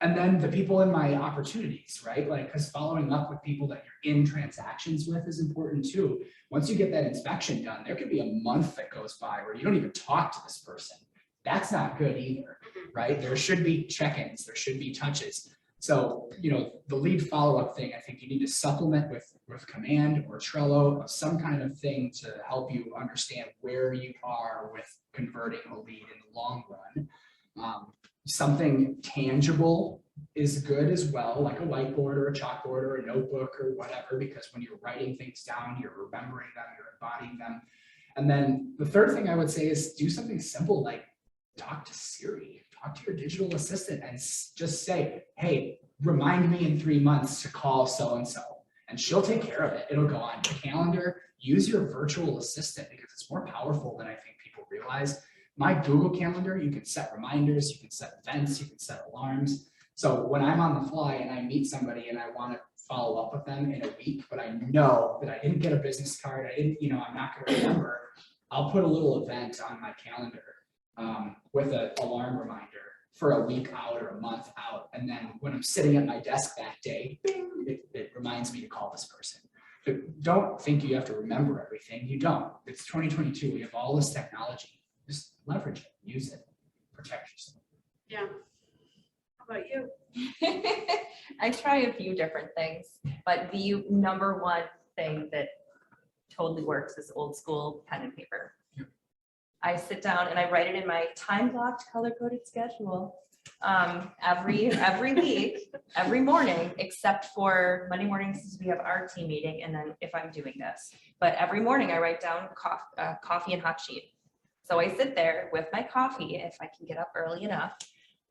And then the people in my opportunities, right? Like, because following up with people that you're in transactions with is important too. Once you get that inspection done, there could be a month that goes by where you don't even talk to this person. That's not good either, right? There should be check-ins, there should be touches. So, the lead follow-up thing, I think you need to supplement with Command or Trello, or some kind of thing to help you understand where you are with converting a lead in the long run. Something tangible is good as well, like a whiteboard or a chalkboard or a notebook or whatever, because when you're writing things down, you're remembering them, you're embodying them. And then the third thing I would say is do something simple like talk to Siri, talk to your digital assistant and just say, hey, remind me in 3 months to call so-and-so, and she'll take care of it. It'll go on your calendar. Use your virtual assistant because it's more powerful than I think people realize. My Google Calendar, you can set reminders, you can set events, you can set alarms. So when I'm on the fly and I meet somebody and I want to follow up with them in a week, but I know that I didn't get a business card, I didn't, I'm not going to remember, I'll put a little event on my calendar with an alarm reminder for a week out or a month out. And then when I'm sitting at my desk that day, bing, it reminds me to call this person. But don't think you have to remember everything. You don't. It's 2022. We have all this technology. Just leverage it, use it, protect yourself. Yeah. How about you? I try a few different things, but the number one thing that totally works is old school pen and paper. Yep. I sit down and I write it in my time blocked color coded schedule every week, every morning, except for Monday mornings we have our team meeting, and then if I'm doing this. But every morning I write down coffee and hot sheet. So I sit there with my coffee if I can get up early enough,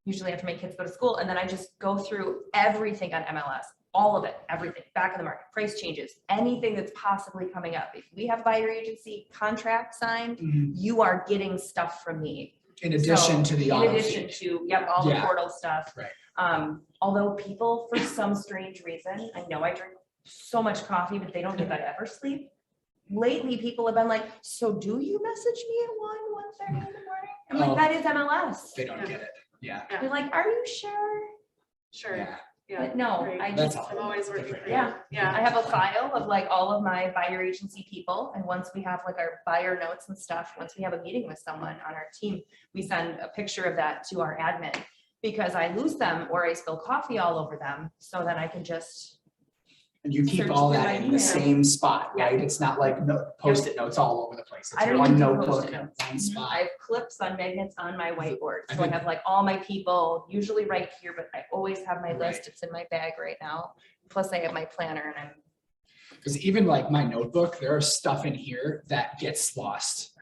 usually after my kids go to school, and then I just go through everything on MLS, all of it, everything, back in the market, price changes, anything that's possibly coming up. If we have buyer agency contract signed, you are getting stuff from me. In addition to the auto In addition feed. to, yep, all the Yeah. portal stuff. Right. Although people, for some strange reason, I know I drink so much coffee, but they don't think I ever sleep. Lately, people have been like, so do you message me at 1:30 in the morning? I'm like, Oh. that is MLS. They don't get it. Yeah. They're like, are you sure? Sure. Yeah. Yeah. But no, Great. I That's just, all. I'm always working for you. Yeah. Yeah. I have a file of like all of my buyer agency people. And once we have like our buyer notes and stuff, once we have a meeting with someone on our team, we send a picture of that to our admin because I lose them or I spill coffee all over them. So then I can just, And you keep search all through that my in email. the same spot, Yeah. right? It's not like Post-it notes all over the place. I It's don't one even do notebook Post-it in notes. one I spot. have clips on magnets on my whiteboard. I So I think- have like all my people usually right here, but I always have my Right. list. It's in my bag right now. Plus I have my planner and I'm, Because even like my notebook, there are stuff in here that gets lost,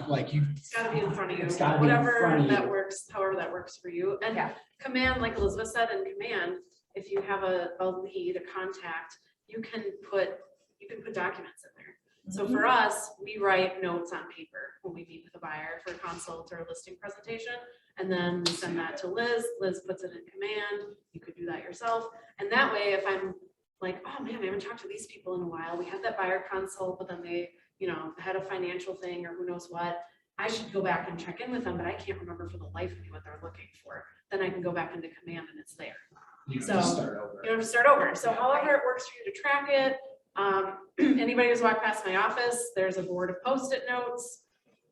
like you. It's gotta be in front of you. It's gotta be in Whatever front of that you. works, however that works for you. And Yeah. Command, like Elizabeth said, in Command, if you have a lead, a contact, you can put documents in there. So for us, we write notes on paper when we meet with a buyer for a consult or a listing presentation. And then we send that to Liz. Liz puts it in Command. You could do that yourself. And that way, if I'm like, oh man, I haven't talked to these people in a while. We had that buyer consult, but then they, had a financial thing or who knows what. I should go back and check in with them, but I can't remember for the life of me what they're looking for. Then I can go back into Command and it's there. You So, just start over. You have to start over. So however it works for you to track it. Anybody who's walked past my office, there's a board of Post-it notes.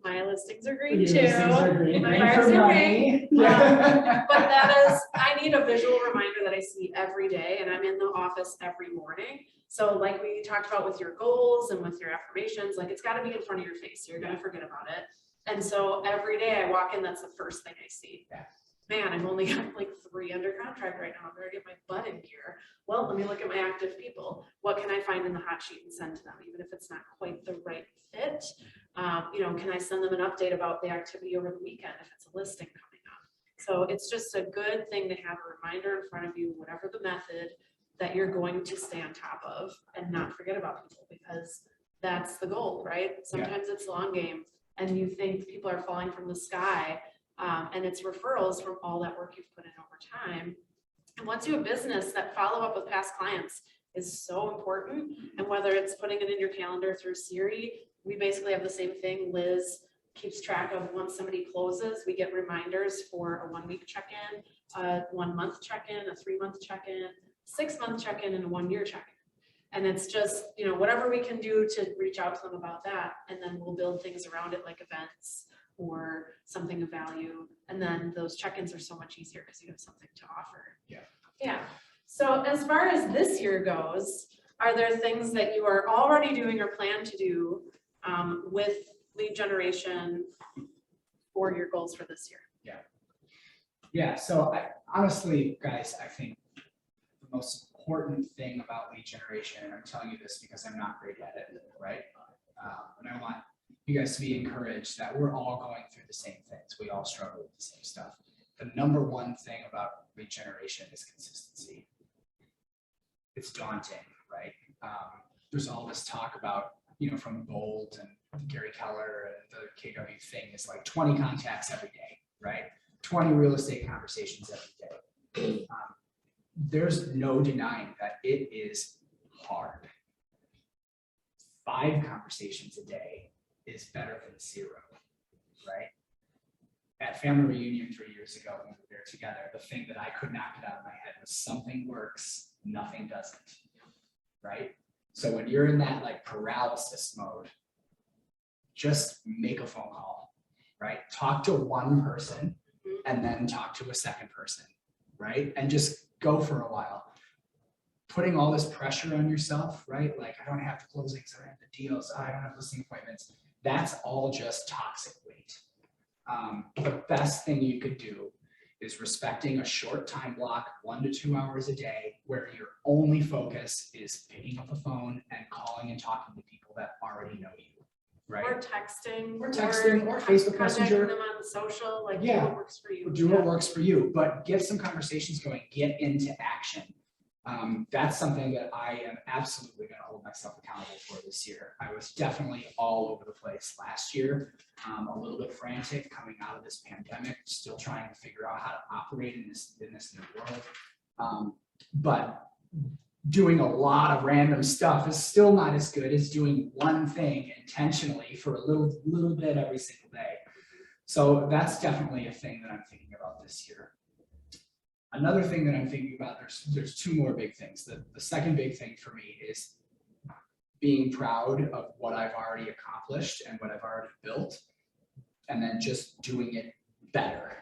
My listings are green too. My buyers are green. But that is, I need a visual reminder that I see every day and I'm in the office every morning. So like we talked about with your goals and with your affirmations, like it's gotta be in front of your face. You're gonna forget about it. And so every day I walk in, that's the first thing I see. Yeah. Man, I've only got like 3 under contract right now. I better get my butt in gear. Well, let me look at my active people. What can I find in the hot sheet and send to them, even if it's not quite the right fit? Can I send them an update about the activity over the weekend if it's a listing coming up? So it's just a good thing to have a reminder in front of you, whatever the method, that you're going to stay on top of and not forget about people, because that's the goal, right? Sometimes it's a long game and you think people are falling from the sky. And it's referrals from all that work you've put in over time. And once you have business, that follow up with past clients is so important. And whether it's putting it in your calendar through Siri, we basically have the same thing. Liz keeps track of once somebody closes, we get reminders for a 1-week check-in, a 1-month check-in, a 3-month check-in, 6-month check-in, and a 1-year check-in. And it's just, whatever we can do to reach out to them about that. And then we'll build things around it like events or something of value. And then those check-ins are so much easier because you have something to offer. Yeah. Yeah, so as far as this year goes, are there things that you are already doing or plan to do with lead generation for your goals for this year? Yeah, so honestly, guys, I think the most important thing about lead generation, and I'm telling you this because I'm not great at it, right? And I want you guys to be encouraged that we're all going through the same things. We all struggle with the same stuff. The number one thing about lead generation is consistency. It's daunting, right? There's all this talk about, from Bold and Gary Keller and the KW thing is like 20 contacts every day, right? 20 real estate conversations every day. There's no denying that it is hard. 5 conversations a day is better than 0, right? At family reunion 3 years ago, when we were there together, the thing that I could not get out of my head was something works, nothing doesn't, right? So when you're in that like paralysis mode, just make a phone call, right? Talk to one person and then talk to a second person, right? And just go for a while. Putting all this pressure on yourself, right? Like, I don't have the closings, I don't have the deals, I don't have listing appointments. That's all just toxic weight. The best thing you could do is respecting a short time block, 1 to 2 hours a day, where your only focus is picking up the phone and calling and talking to people that already know you, right? Or texting. Or Facebook Messenger. Contacting them on the social, like do Yeah. what works for you. Do what works for you, but get some conversations going, get into action. That's something that I am absolutely going to hold myself accountable for this year. I was definitely all over the place last year, a little bit frantic coming out of this pandemic, still trying to figure out how to operate in this new world. But doing a lot of random stuff is still not as good as doing one thing intentionally for a little bit every single day. So that's definitely a thing that I'm thinking about this year. Another thing that I'm thinking about, there's 2 more big things. The second big thing for me is being proud of what I've already accomplished and what I've already built, and then just doing it better,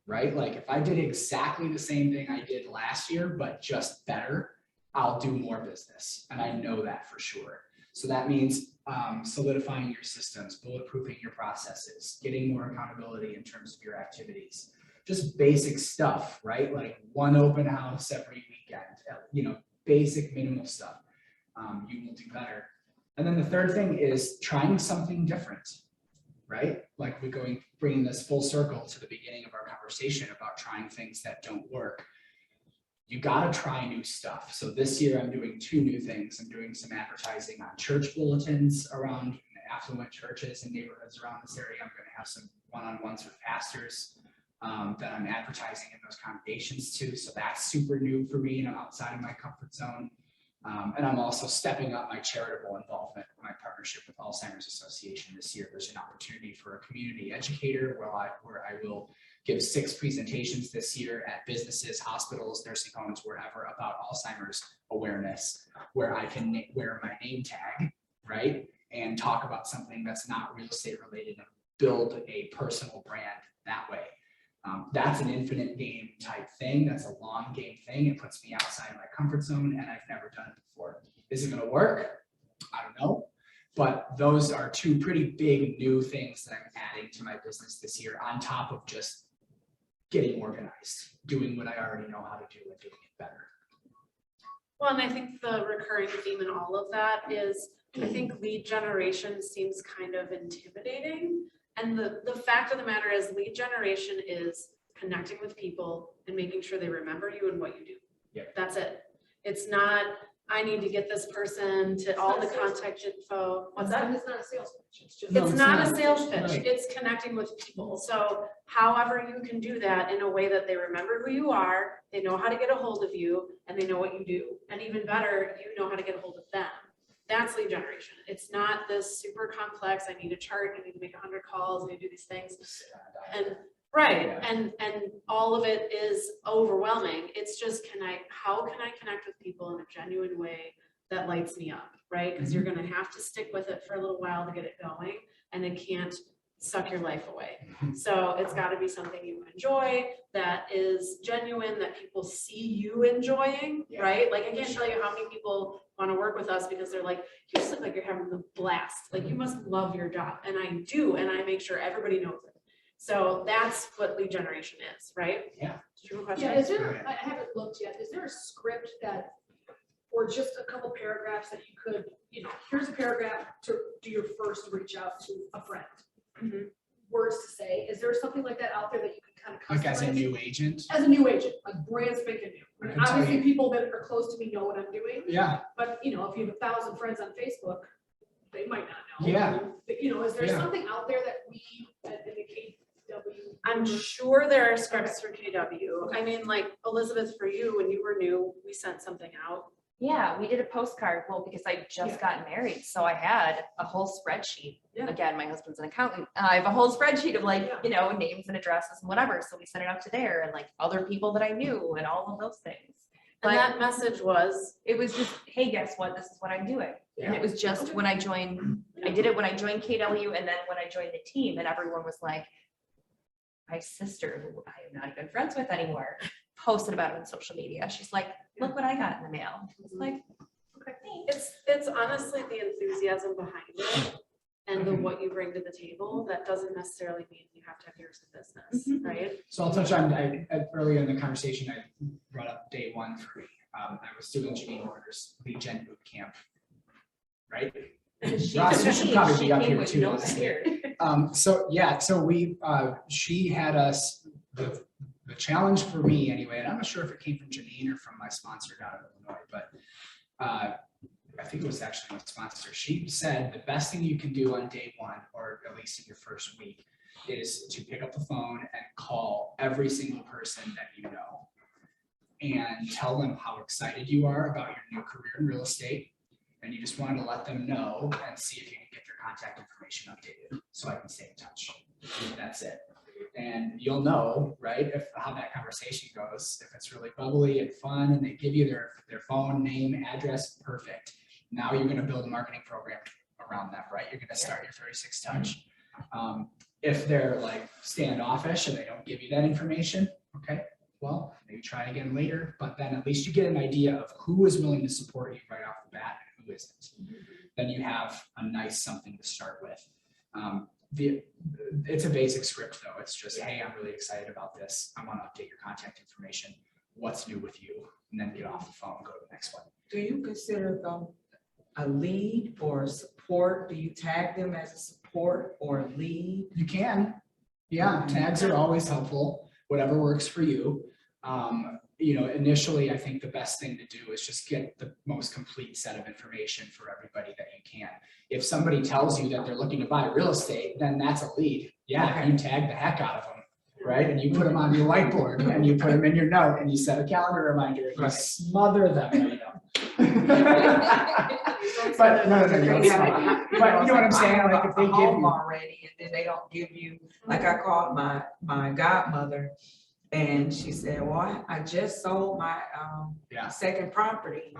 right? Like if I did exactly the same thing I did last year, but just better, I'll do more business. And I know that for sure. So that means solidifying your systems, bulletproofing your processes, getting more accountability in terms of your activities. Just basic stuff, right? Like 1 open house every weekend, basic minimal stuff. You will do better. And then the third thing is trying something different, right? Like bringing this full circle to the beginning of our conversation about trying things that don't work. You got to try new stuff. So this year I'm doing 2 new things. I'm doing some advertising on church bulletins around affluent churches and neighborhoods around this area. I'm going to have some one-on-ones with pastors that I'm advertising in those congregations too. So that's super new for me and I'm outside of my comfort zone. And I'm also stepping up my charitable involvement, my partnership with Alzheimer's Association this year. There's an opportunity for a community educator where I will give 6 presentations this year at businesses, hospitals, nursing homes, wherever about Alzheimer's awareness, where I can wear my name tag, right? And talk about something that's not real estate related and build a personal brand that way. That's an infinite game type thing. That's a long game thing. It puts me outside my comfort zone and I've never done it before. Is it going to work? I don't know. But those are 2 pretty big new things that I'm adding to my business this year on top of just getting organized, doing what I already know how to do and doing it better. Well, and I think the recurring theme in all of that is I think lead generation seems kind of intimidating. And the fact of the matter is lead generation is connecting with people and making sure they remember you and what you do. Yep. That's it. It's not, I need to get this person to all the contact info. What's that? It's not a sales pitch. It's just. No, It's it's not not. a sales pitch. Right. It's connecting with people. So however you can do that in a way that they remember who you are, they know how to get a hold of you, and they know what you do. And even better, you know how to get a hold of them. That's lead generation. It's not this super complex, I need a chart, I need to make 100 calls, I need to do these things. And right, Yeah. and all of it is overwhelming. It's just how can I connect with people in a genuine way that lights me up, right? Because you're gonna have to stick with it for a little while to get it going, and it can't suck your life away. So it's gotta be something you enjoy, that is genuine, that people see you enjoying, Yeah. right? Like, I can't tell you how many people wanna work with us because they're like, you just look like you're having the blast, like, you must love your job, and I do, and I make sure everybody knows it. So that's what lead generation is, right? Yeah. Did you have a question? Yeah, is there, I haven't looked yet, is there a script that, or just a couple paragraphs that you could, here's a paragraph to do your first reach out to a friend? Mhm. Words to say, is there something like that out there that you can kind of Like as a customize? new agent? As a new agent, like brand spanking new. I I mean, can tell obviously, you- people that are close to me know what I'm doing, Yeah, but if you have 1,000 friends on Facebook, they might not know. Yeah. But, is there Yeah. something out there that we, in the KW? I'm sure there are scripts for KW. I mean, like, Elizabeth, for you, when you were new, we sent something out. Yeah, we did a postcard, well, because I just got married, so I had a whole spreadsheet. Yeah. Again, my husband's an accountant, I have a whole spreadsheet of like, Yeah. names and addresses and whatever, so we sent it out to there and like other people that I knew and all of those things. And But that message was, it was just, hey, guess what, this is what I'm doing. And it was just Okay. when I joined, I did it when I joined KW and then when I joined the team and everyone was like, my sister, who I am not even friends with anymore, posted about it on social media. She's like, look what I got in the mail. It's like, okay, thanks. it's honestly the enthusiasm behind it and the what you bring to the table. That doesn't necessarily mean you have to have years of business, Mhm. right? so I'll touch on, earlier in the conversation, I brought up day one for me. I was doing Janine Warner's lead gen boot camp, right? She's Ross, you a should queen. probably She be up came here with too, no honestly. fear. So we, she had us, the challenge for me anyway, and I'm not sure if it came from Janine or from my sponsor down in Illinois, but I think it was actually my sponsor. She said the best thing you can do on day one, or at least in your first week, is to pick up the phone and call every single person that you know and tell them how excited you are about your new career in real estate. And you just wanted to let them know and see if you can get their contact information updated so I can stay in touch. That's it. And you'll know, right, how that conversation goes. If it's really bubbly and fun and they give you their phone, name, address, perfect. Now you're going to build a marketing program around them, right? You're going to start your 36 touch. If they're like standoffish and they don't give you that information, okay, well, maybe try again later, but then at least you get an idea of who is willing to support you right off the bat and who isn't. Then you have a nice something to start with. It's a basic script though. It's just, hey, I'm really excited about this. I want to update your contact information. What's new with you? And then get off the phone, go to the next one. Do you consider them a lead or a support? Do you tag them as a support or a lead? You can. Yeah, tags are always helpful, whatever works for you. Initially, I think the best thing to do is just get the most complete set of information for everybody that you can. If somebody tells you that they're looking to buy real estate, then that's a lead. Yeah, Okay. you tag the heck out of them, right? And you put them on your whiteboard and you put them in your note and you set a calendar reminder and you Right. smother them right up. But no, it's fine. But you know what I'm saying? Like if they give home you. already and then they don't give you, like I called my godmother and she said, well, I just sold my Yeah. second property.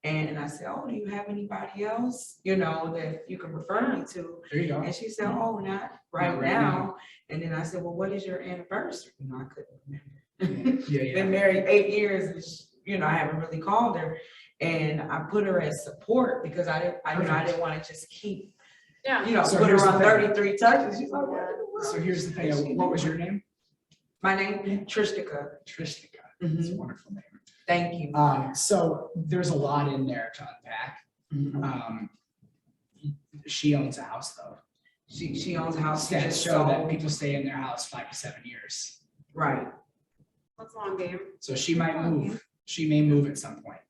And I said, oh, do you have anybody else, that you can refer me to? There you go. And she said, oh, not right right now. And then I said, well, what is your anniversary? I couldn't remember. Yeah, Been married 8 years and I haven't really called her. And I put her as support because I didn't want to just keep, Yeah. So put here's her the on thing. 33 touches. She's like, what in the world? So here's the thing. What was your name? My name, Trishtika. Tristica. Mhm. That's a wonderful name. Thank you. So there's a lot in there to unpack. Mhm. She owns a house though. She owns a house. She Stats just show that sold. people stay in their house 5 to 7 years. Right. That's a long game. So she might move. She may move at some point.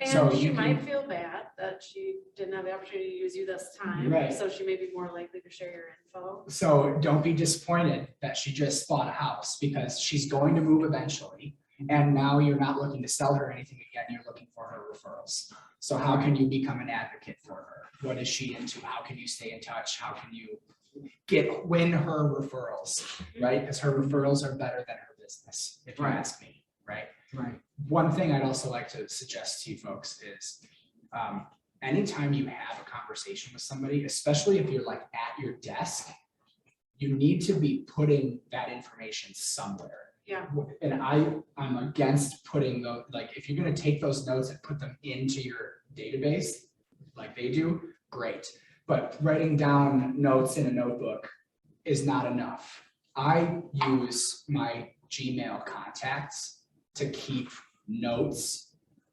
So And she you might can- feel bad that she didn't have the opportunity to use you this time. Right. So she may be more likely to share your info. So don't be disappointed that she just bought a house because she's going to move eventually. And now you're not looking to sell her anything again. You're looking for her referrals. So how can you become an advocate for her? What is she into? How can you stay in touch? How can you win her referrals, right? Because her referrals are better than her business, if you Right. ask me, right? Right. One thing I'd also like to suggest to you folks is anytime you have a conversation with somebody, especially if you're like at your desk, you need to be putting that information somewhere. Yeah. And I'm against putting those, like, if you're gonna take those notes and put them into your database, like they do, great. But writing down notes in a notebook is not enough. I use my Gmail contacts to keep notes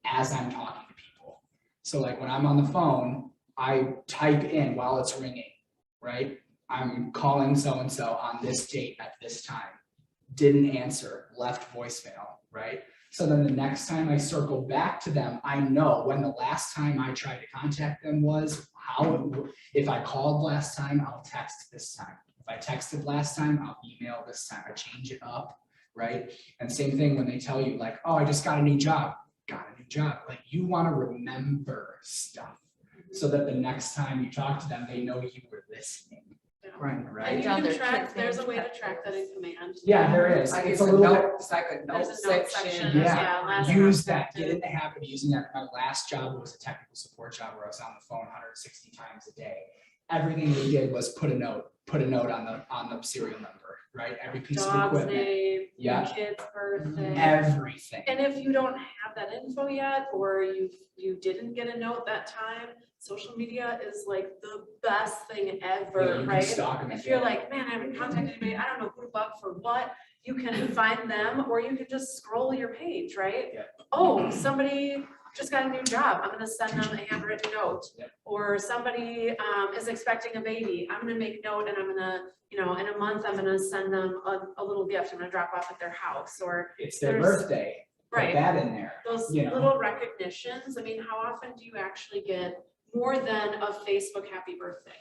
as I'm talking to people. So like when I'm on the phone, I type in while it's ringing, right? I'm calling so-and-so on this date at this time. Didn't answer, left voicemail, right? So then the next time I circle back to them, I know when the last time I tried to contact them was, if I called last time, I'll text this time. If I texted last time, I'll email this time. I change it up, right? And same thing when they tell you like, oh, I just got a new job. Like you want to remember stuff so that the next time you talk to them, they know you were listening. Right. And Right? you Down can their track, kids' there's a names, way to pet track that in command. Yeah, there is. Like It's it's a a little bit. note, it's like a note There's a note section. section, Yeah, last use contact that, get in the habit of using that. My last job was a technical support job where I was on the phone 160 times a day. Everything we did was put a note on the serial number, right? Every piece of Dog's equipment, name, Yeah. kid's birthday. everything. And if you don't have that info yet, or you didn't get a note that time, social media is like the best thing Yeah, ever, you can right? stalk 'em If and you're get 'em. like, man, I haven't contacted anybody, I don't know who to bug for what, you can find them, or you can just scroll your page, right? Yeah. Oh, somebody just got a new job, I'm gonna send them a handwritten note. Yeah. Or somebody is expecting a baby, I'm gonna make note and I'm gonna, in a month, I'm gonna send them a little gift, I'm gonna drop off at their house, or, It's their there's- birthday, put right. that in there. Those You know. little recognitions, I mean, how often do you actually get more than a Facebook happy birthday,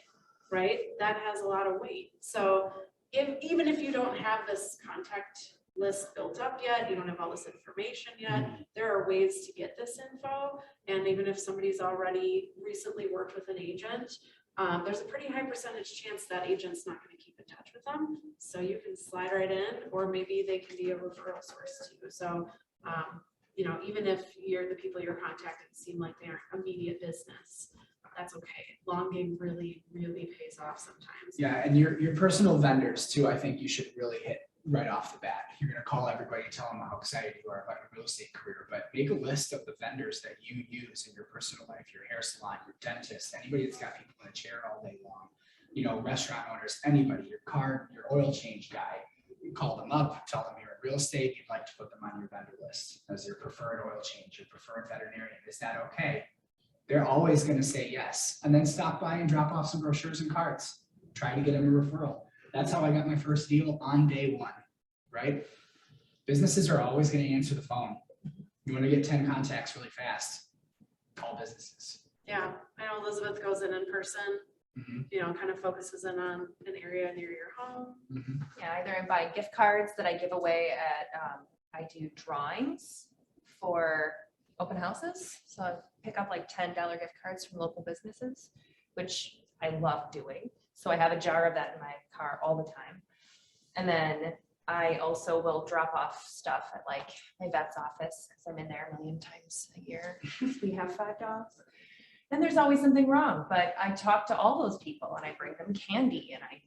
right? That has a lot of weight. So even if you don't have this contact list built up yet, you don't have all this information yet, there are ways to get this info. And even if somebody's already recently worked with an agent, there's a pretty high percentage chance that agent's not going to keep in touch with them. So you can slide right in, or maybe they can be a referral source too. So even if the people you're contacting seem like they aren't immediate business, that's okay. Long game really, really pays off sometimes. Yeah, and your personal vendors too, I think you should really hit right off the bat. You're gonna call everybody and tell them how excited you are about your real estate career, but make a list of the vendors that you use in your personal life, your hair salon, your dentist, anybody that's got people in a chair all day long, restaurant owners, anybody, your oil change guy. You call them up, tell them you're in real estate, you'd like to put them on your vendor list as your preferred oil change, your preferred veterinarian. Is that okay? They're always gonna say yes, and then stop by and drop off some brochures and cards. Try to get them a referral. That's how I got my first deal on day one, right? Businesses are always gonna answer the phone. You wanna get 10 contacts really fast, call businesses. Yeah, I know Elizabeth goes in person, Mhm, kind of focuses in on an area near your home. mhm. Yeah, either I buy gift cards that I give away at, I do drawings for open houses. So I pick up like $10 gift cards from local businesses, which I love doing. So I have a jar of that in my car all the time. And then I also will drop off stuff at like my vet's office, because I'm in there a million times a year. We have 5 dogs. And there's always something wrong, but I talk to all those people and I bring them candy and I,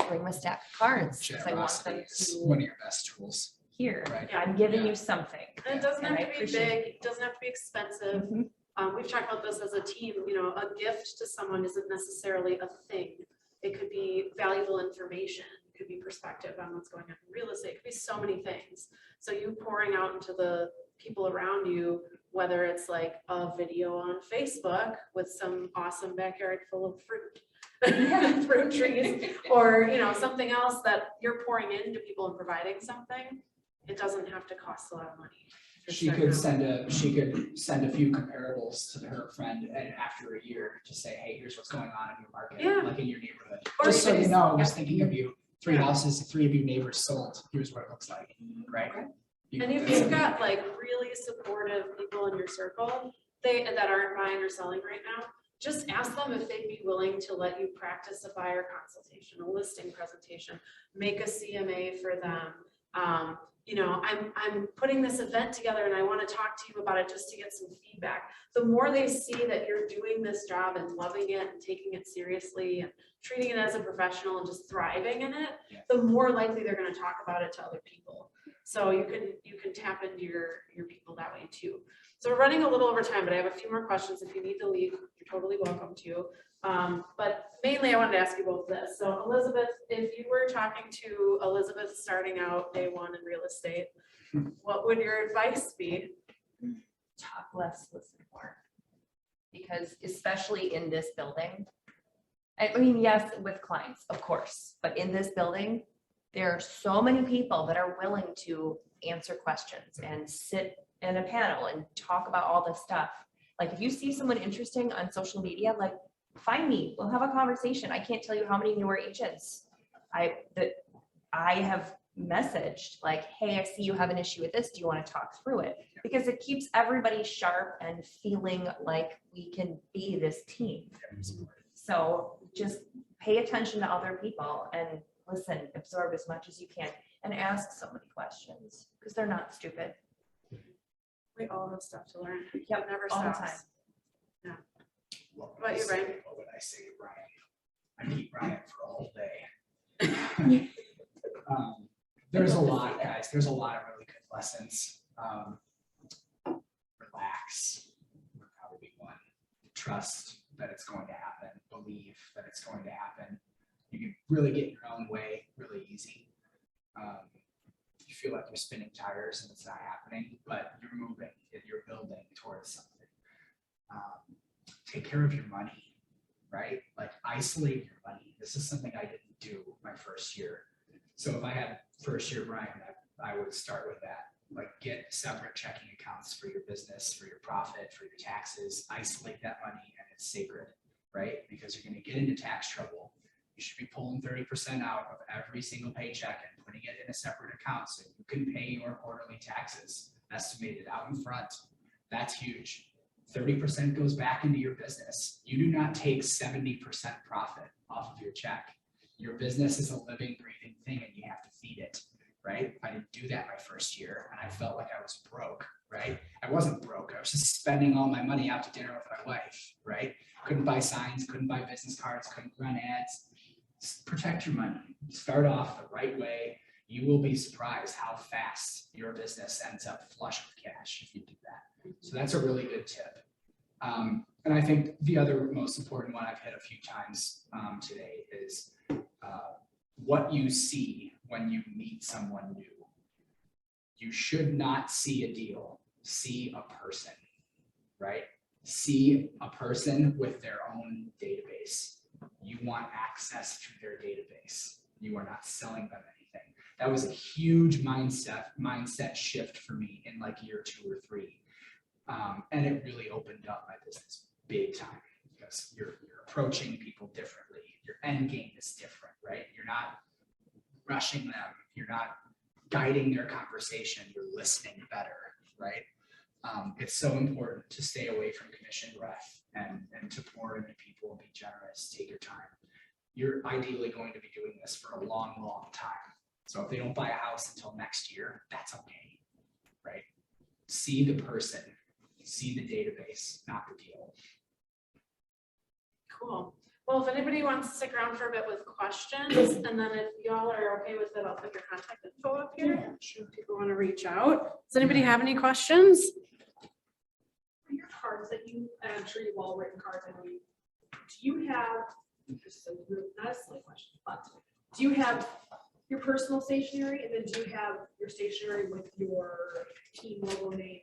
bring my stack of cards because I want Generosity them is to one of your best tools, hear. right? I'm giving Yeah. you something. And it doesn't And have I to be appreciate big, it doesn't have to be expensive. Mhm. We've talked about this as a team, a gift to someone isn't necessarily a thing. It could be valuable information, it could be perspective on what's going on in real estate, it could be so many things. So you pouring out into the people around you, whether it's like a video on Facebook with some awesome backyard full of fruit, fruit trees, or, something else that you're pouring into people and providing something, it doesn't have to cost a lot of money. She could send a few comparables to her friend and after a year to say, hey, here's what's going on in your market, Yeah. like in your neighborhood. Or Just so even you just- know, I was yeah. thinking of you, 3 houses, 3 of your neighbors sold, here's what it looks like, right? And if you've got like really supportive people in your circle, that aren't buying or selling right now, just ask them if they'd be willing to let you practice a buyer consultation, a listing presentation, make a CMA for them. You know, I'm putting this event together and I want to talk to you about it just to get some feedback. The more they see that you're doing this job and loving it and taking it seriously and treating it as a professional and just thriving in it, the more likely they're going to talk about it to other people. So you can tap into your people that way too. So we're running a little over time, but I have a few more questions. If you need to leave, you're totally welcome to. But mainly I wanted to ask you both this. So Elizabeth, if you were talking to Elizabeth starting out day one in real estate, what would your advice be? Talk less, listen more. Because especially in this building, I mean, yes, with clients, of course, but in this building, there are so many people that are willing to answer questions and sit in a panel and talk about all this stuff. Like if you see someone interesting on social media, like find me, we'll have a conversation. I can't tell you how many newer agents I have messaged like, hey, I see you have an issue with this. Do you want to talk through it? Because it keeps everybody sharp and feeling like we can be this team. So just pay attention to other people and listen, absorb as much as you can and ask so many questions because they're not stupid. We all have stuff to learn. Yep, It never all the stops. time. What What about you, Brian? What would I say to Brian? I need Brian for a whole day. There's a lot, guys. There's a lot of really good lessons. Relax would probably be one. Trust that it's going to happen. Believe that it's going to happen. You can really get in your own way really easy. You feel like you're spinning tires and it's not happening, but you're moving and you're building towards something. Take care of your money, right? Like isolate your money. This is something I didn't do my first year. So if I had first year Brian, I would start with that. Like get separate checking accounts for your business, for your profit, for your taxes, isolate that money and it's sacred, right? Because you're going to get into tax trouble. You should be pulling 30% out of every single paycheck and putting it in a separate account so you can pay your quarterly taxes estimated out in front. That's huge. 30% goes back into your business. You do not take 70% profit off of your check. Your business is a living, breathing thing and you have to feed it, right? I didn't do that my first year and I felt like I was broke, right? I wasn't broke. I was just spending all my money out to dinner with my wife, right? Couldn't buy signs, couldn't buy business cards, couldn't run ads. Protect your money. Start off the right way. You will be surprised how fast your business ends up flush with cash if you do that. So that's a really good tip. And I think the other most important one I've hit a few times today is what you see when you meet someone new. You should not see a deal, see a person, right? See a person with their own database. You want access to their database. You are not selling them anything. That was a huge mindset shift for me in like year 2 or 3. And it really opened up my business big time because you're approaching people differently. Your end game is different, right? You're not rushing them. You're not guiding their conversation. You're listening better, right? It's so important to stay away from commission breath and to pour into people and be generous. Take your time. You're ideally going to be doing this for a long, long time. So if they don't buy a house until next year, that's okay, right? See the person, see the database, not the deal. Cool. Well, if anybody wants to stick around for a bit with questions, and then if y'all are okay with it, I'll put your contact info up here. Yeah, sure. If people want to reach out. Does anybody have any questions? Your cards that you, and I'm sure you've all written cards, I know you, do you have, this is not a silly question, but do you have your personal stationery and then do you have your stationery with your team logo name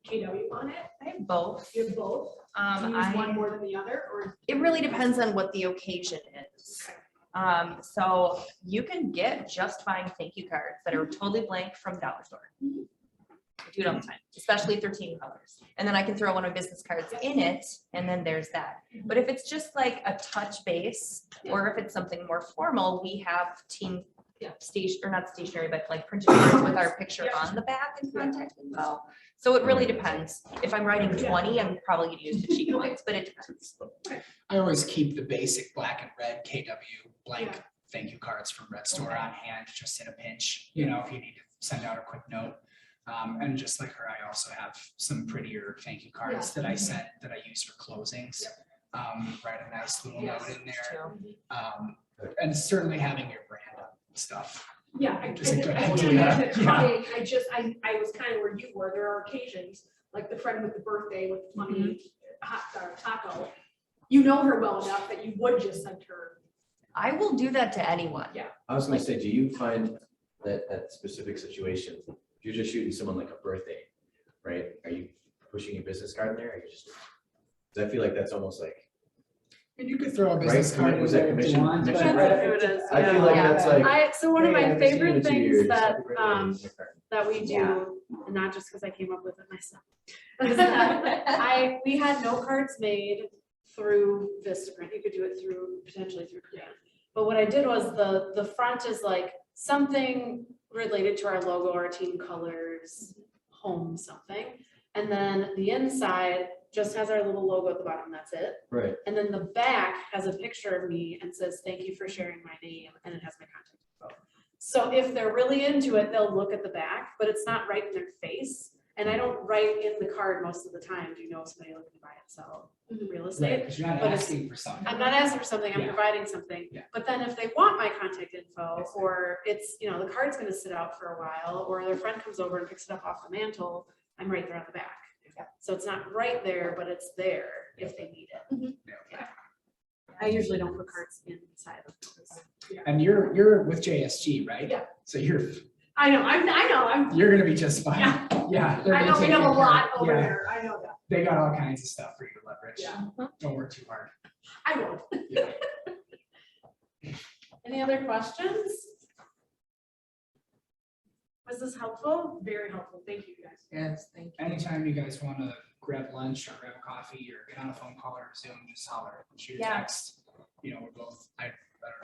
KW on it? I have both. You have both? Do you use one more than the other or? It really depends on what the occasion is. Okay. So you can get just fine thank you cards that are totally blank from Dollar Store. I do it all the time, especially 13 colors. And then I can throw one of my business cards in it and then there's that. But if it's just like a touch base or if it's something more formal, we have team station, or not stationery, but like printed cards with our picture on the back and contact info. So it really depends. If I'm writing 20, I'm probably gonna use the cheap ones, but it depends. I always keep the basic black and red KW blank thank you cards from Red Store on hand, just in a pinch. You know, if you need to send out a quick note. And just like her, I also have some prettier thank you cards that I sent, that I use for closings. Write a nice little note in there. And certainly having your brand on stuff. Yeah, I Just a good I idea. can imagine it Yeah. coming. I was kind of where you were. There are occasions, like the friend with the birthday with the funny hot taco. You know her well enough that you would just send her. I will do that to anyone. I was gonna say, do you find that specific situation, if you're just shooting someone like a birthday, right? Are you pushing your business card in there? Or you just, cause I feel like that's almost like, And you could throw a business Right, card in was that there if you commission- want, but commission Depends Right. on who it is. I feel yeah. like Yeah. that's like. So one of hey, my I haven't seen you favorite in 2 things years, that, happy birthday, here's my card. that we do, Yeah. and not just because I came up with it myself, is that we had no cards made through Vistaprint. You could do it potentially through Command. But what I did was the front is like something related to our logo, our team colors, home something. And then the inside just has our little logo at the bottom, that's it. Right. And then the back has a picture of me and says, thank you for sharing my name, and it has my contact info. So if they're really into it, they'll look at the back, but it's not right in their face. And I don't write in the card most of the time, do you know somebody looking to buy and sell real right, estate? because you're not But it's- asking for something. I'm not asking for something, I'm Yeah. providing something. Yeah. But then if they want my contact info, or it's, the card's gonna sit out for a while, or their friend comes over and picks it up off the mantle, I'm right there on the back. Yeah. So it's not right there, but it's there if they need it. Yeah. I usually don't put cards inside of those. And you're with JSG, right? Yeah. So you're I know, I'm, gonna be just fine. Yeah. Yeah. they're I gonna know we take have a good care- lot over yeah, there. I know that. They got all kinds of stuff for you to leverage. Yeah. Don't work too hard. I won't. Yeah. Any other questions? Was this helpful? Very helpful. Thank you, guys. Yes, thank you. Anytime you guys want to grab lunch or grab a coffee or get on a phone call or Zoom, just holler, shoot a Yeah. text. We're both, I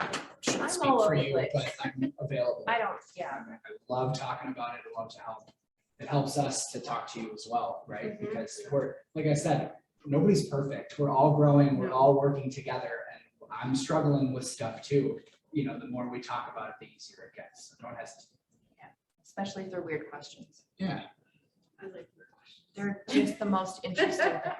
don't know, shouldn't I'm speak all for over the you, place. but I'm available. I don't, yeah. I love talking about it. I love to help. It helps us to talk to you as well, right? Mhm. Because we're, like I said, nobody's perfect. We're all growing, we're all working together, and I'm struggling with stuff too. The more we talk about it, the easier it gets. So don't hesitate. Especially if they're weird questions. Yeah. I like your question. They're just the most interesting things.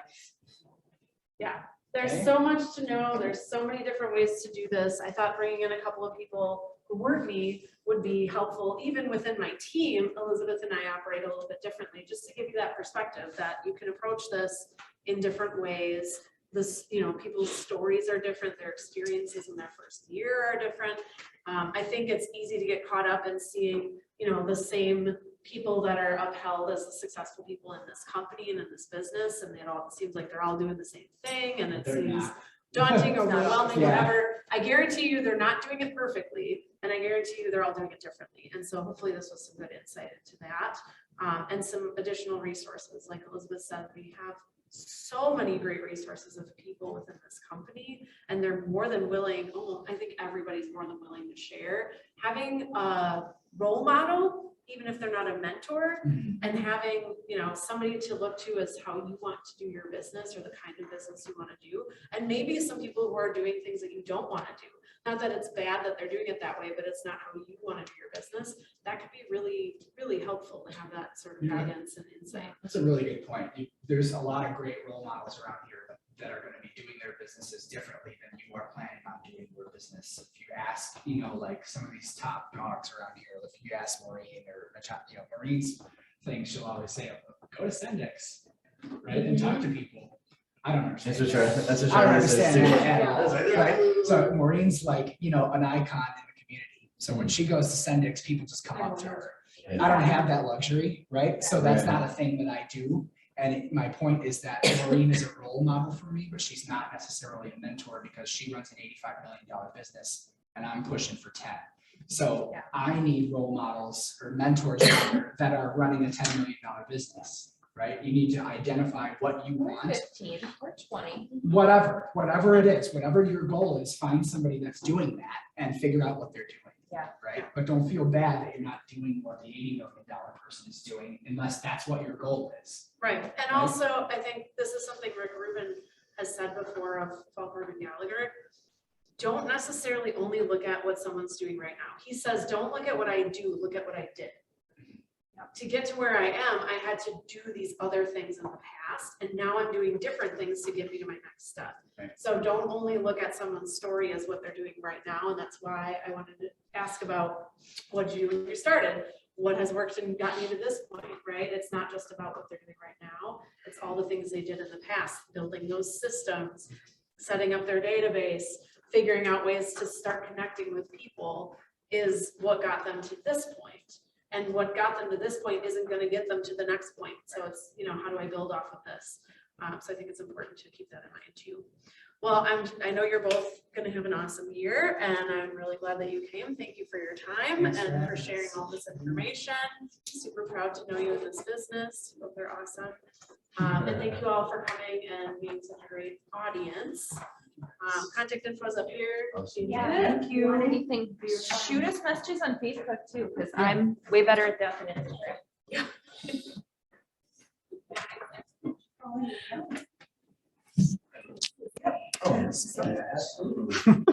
There's Okay. so much to know. There's so many different ways to do this. I thought bringing in a couple of people who weren't me would be helpful, even within my team. Elizabeth and I operate a little bit differently, just to give you that perspective that you can approach this in different ways. People's stories are different. Their experiences in their first year are different. I think it's easy to get caught up in seeing, the same people that are upheld as the successful people in this company and in this business, and it seems like they're all doing the same thing, and it They're seems not. daunting, overwhelming, Yeah. whatever. I guarantee you they're not doing it perfectly, and I guarantee you they're all doing it differently. And so hopefully this was some good insight into that, and some additional resources. Like Elizabeth said, we have so many great resources of people within this company, and they're more than willing, I think everybody's more than willing to share. Having a role model, even if they're not a mentor, Mhm. and having, somebody to look to as how you want to do your business or the kind of business you want to do. And maybe some people who are doing things that you don't want to do. Not that it's bad that they're doing it that way, but it's not how you want to do your business. That could be really, really helpful to have that sort of Yeah. guidance and insight. That's a really good point. There's a lot of great role models around here that are going to be doing their businesses differently than you are planning on doing your business. If you ask, like some of these top dogs around here, if you ask Maureen or Maureen's thing, she'll always say, go to Sendix, right? And talk to people. I don't understand. That's what I don't Charlie says understand too. that at all, That's right? So Maureen's like, an icon in the community. So when she goes to Sendix, people just come up to her. I don't have that luxury, right? So that's Right. not a thing that I do. And my point is that Maureen is a role model for me, but she's not necessarily a mentor because she runs an $85 million business and I'm pushing for 10. So Yeah. I need role models or mentors rather, that are running a $10 million business, right? You need to identify what you Or want. 15 or 20. Whatever it is, whatever your goal is, find somebody that's doing that and figure out what they're doing. Yeah. Right, but don't feel bad that you're not doing what the $80 million person is doing unless that's what your goal is. Right, and also, I think this is something Rick Rubin has said before of Faulkner and Gallagher. Don't necessarily only look at what someone's doing right now. He says, don't look at what I do, look at what I did. to get to where I am, I had to do these other things in the past, and now I'm doing different things to get me to my next step. Right. So don't only look at someone's story as what they're doing right now, and that's why I wanted to ask about what did you do when you started? What has worked and gotten you to this point, right? It's not just about what they're doing right now, it's all the things they did in the past, building those systems, setting up their database, figuring out ways to start connecting with people is what got them to this point. And what got them to this point isn't going to get them to the next point. So it's, how do I build off of this? So I think it's important to keep that in mind too. Well, I know you're both going to have an awesome year, and I'm really glad that you came. Thank you for your time and for sharing all this information. Super proud to know you in this business. Hope they're awesome. And thank you all for coming and being such a great audience. Contact info is up here. Thank you. Want anything, shoot us messages on Facebook too, because I'm way better at that than Instagram. Oh,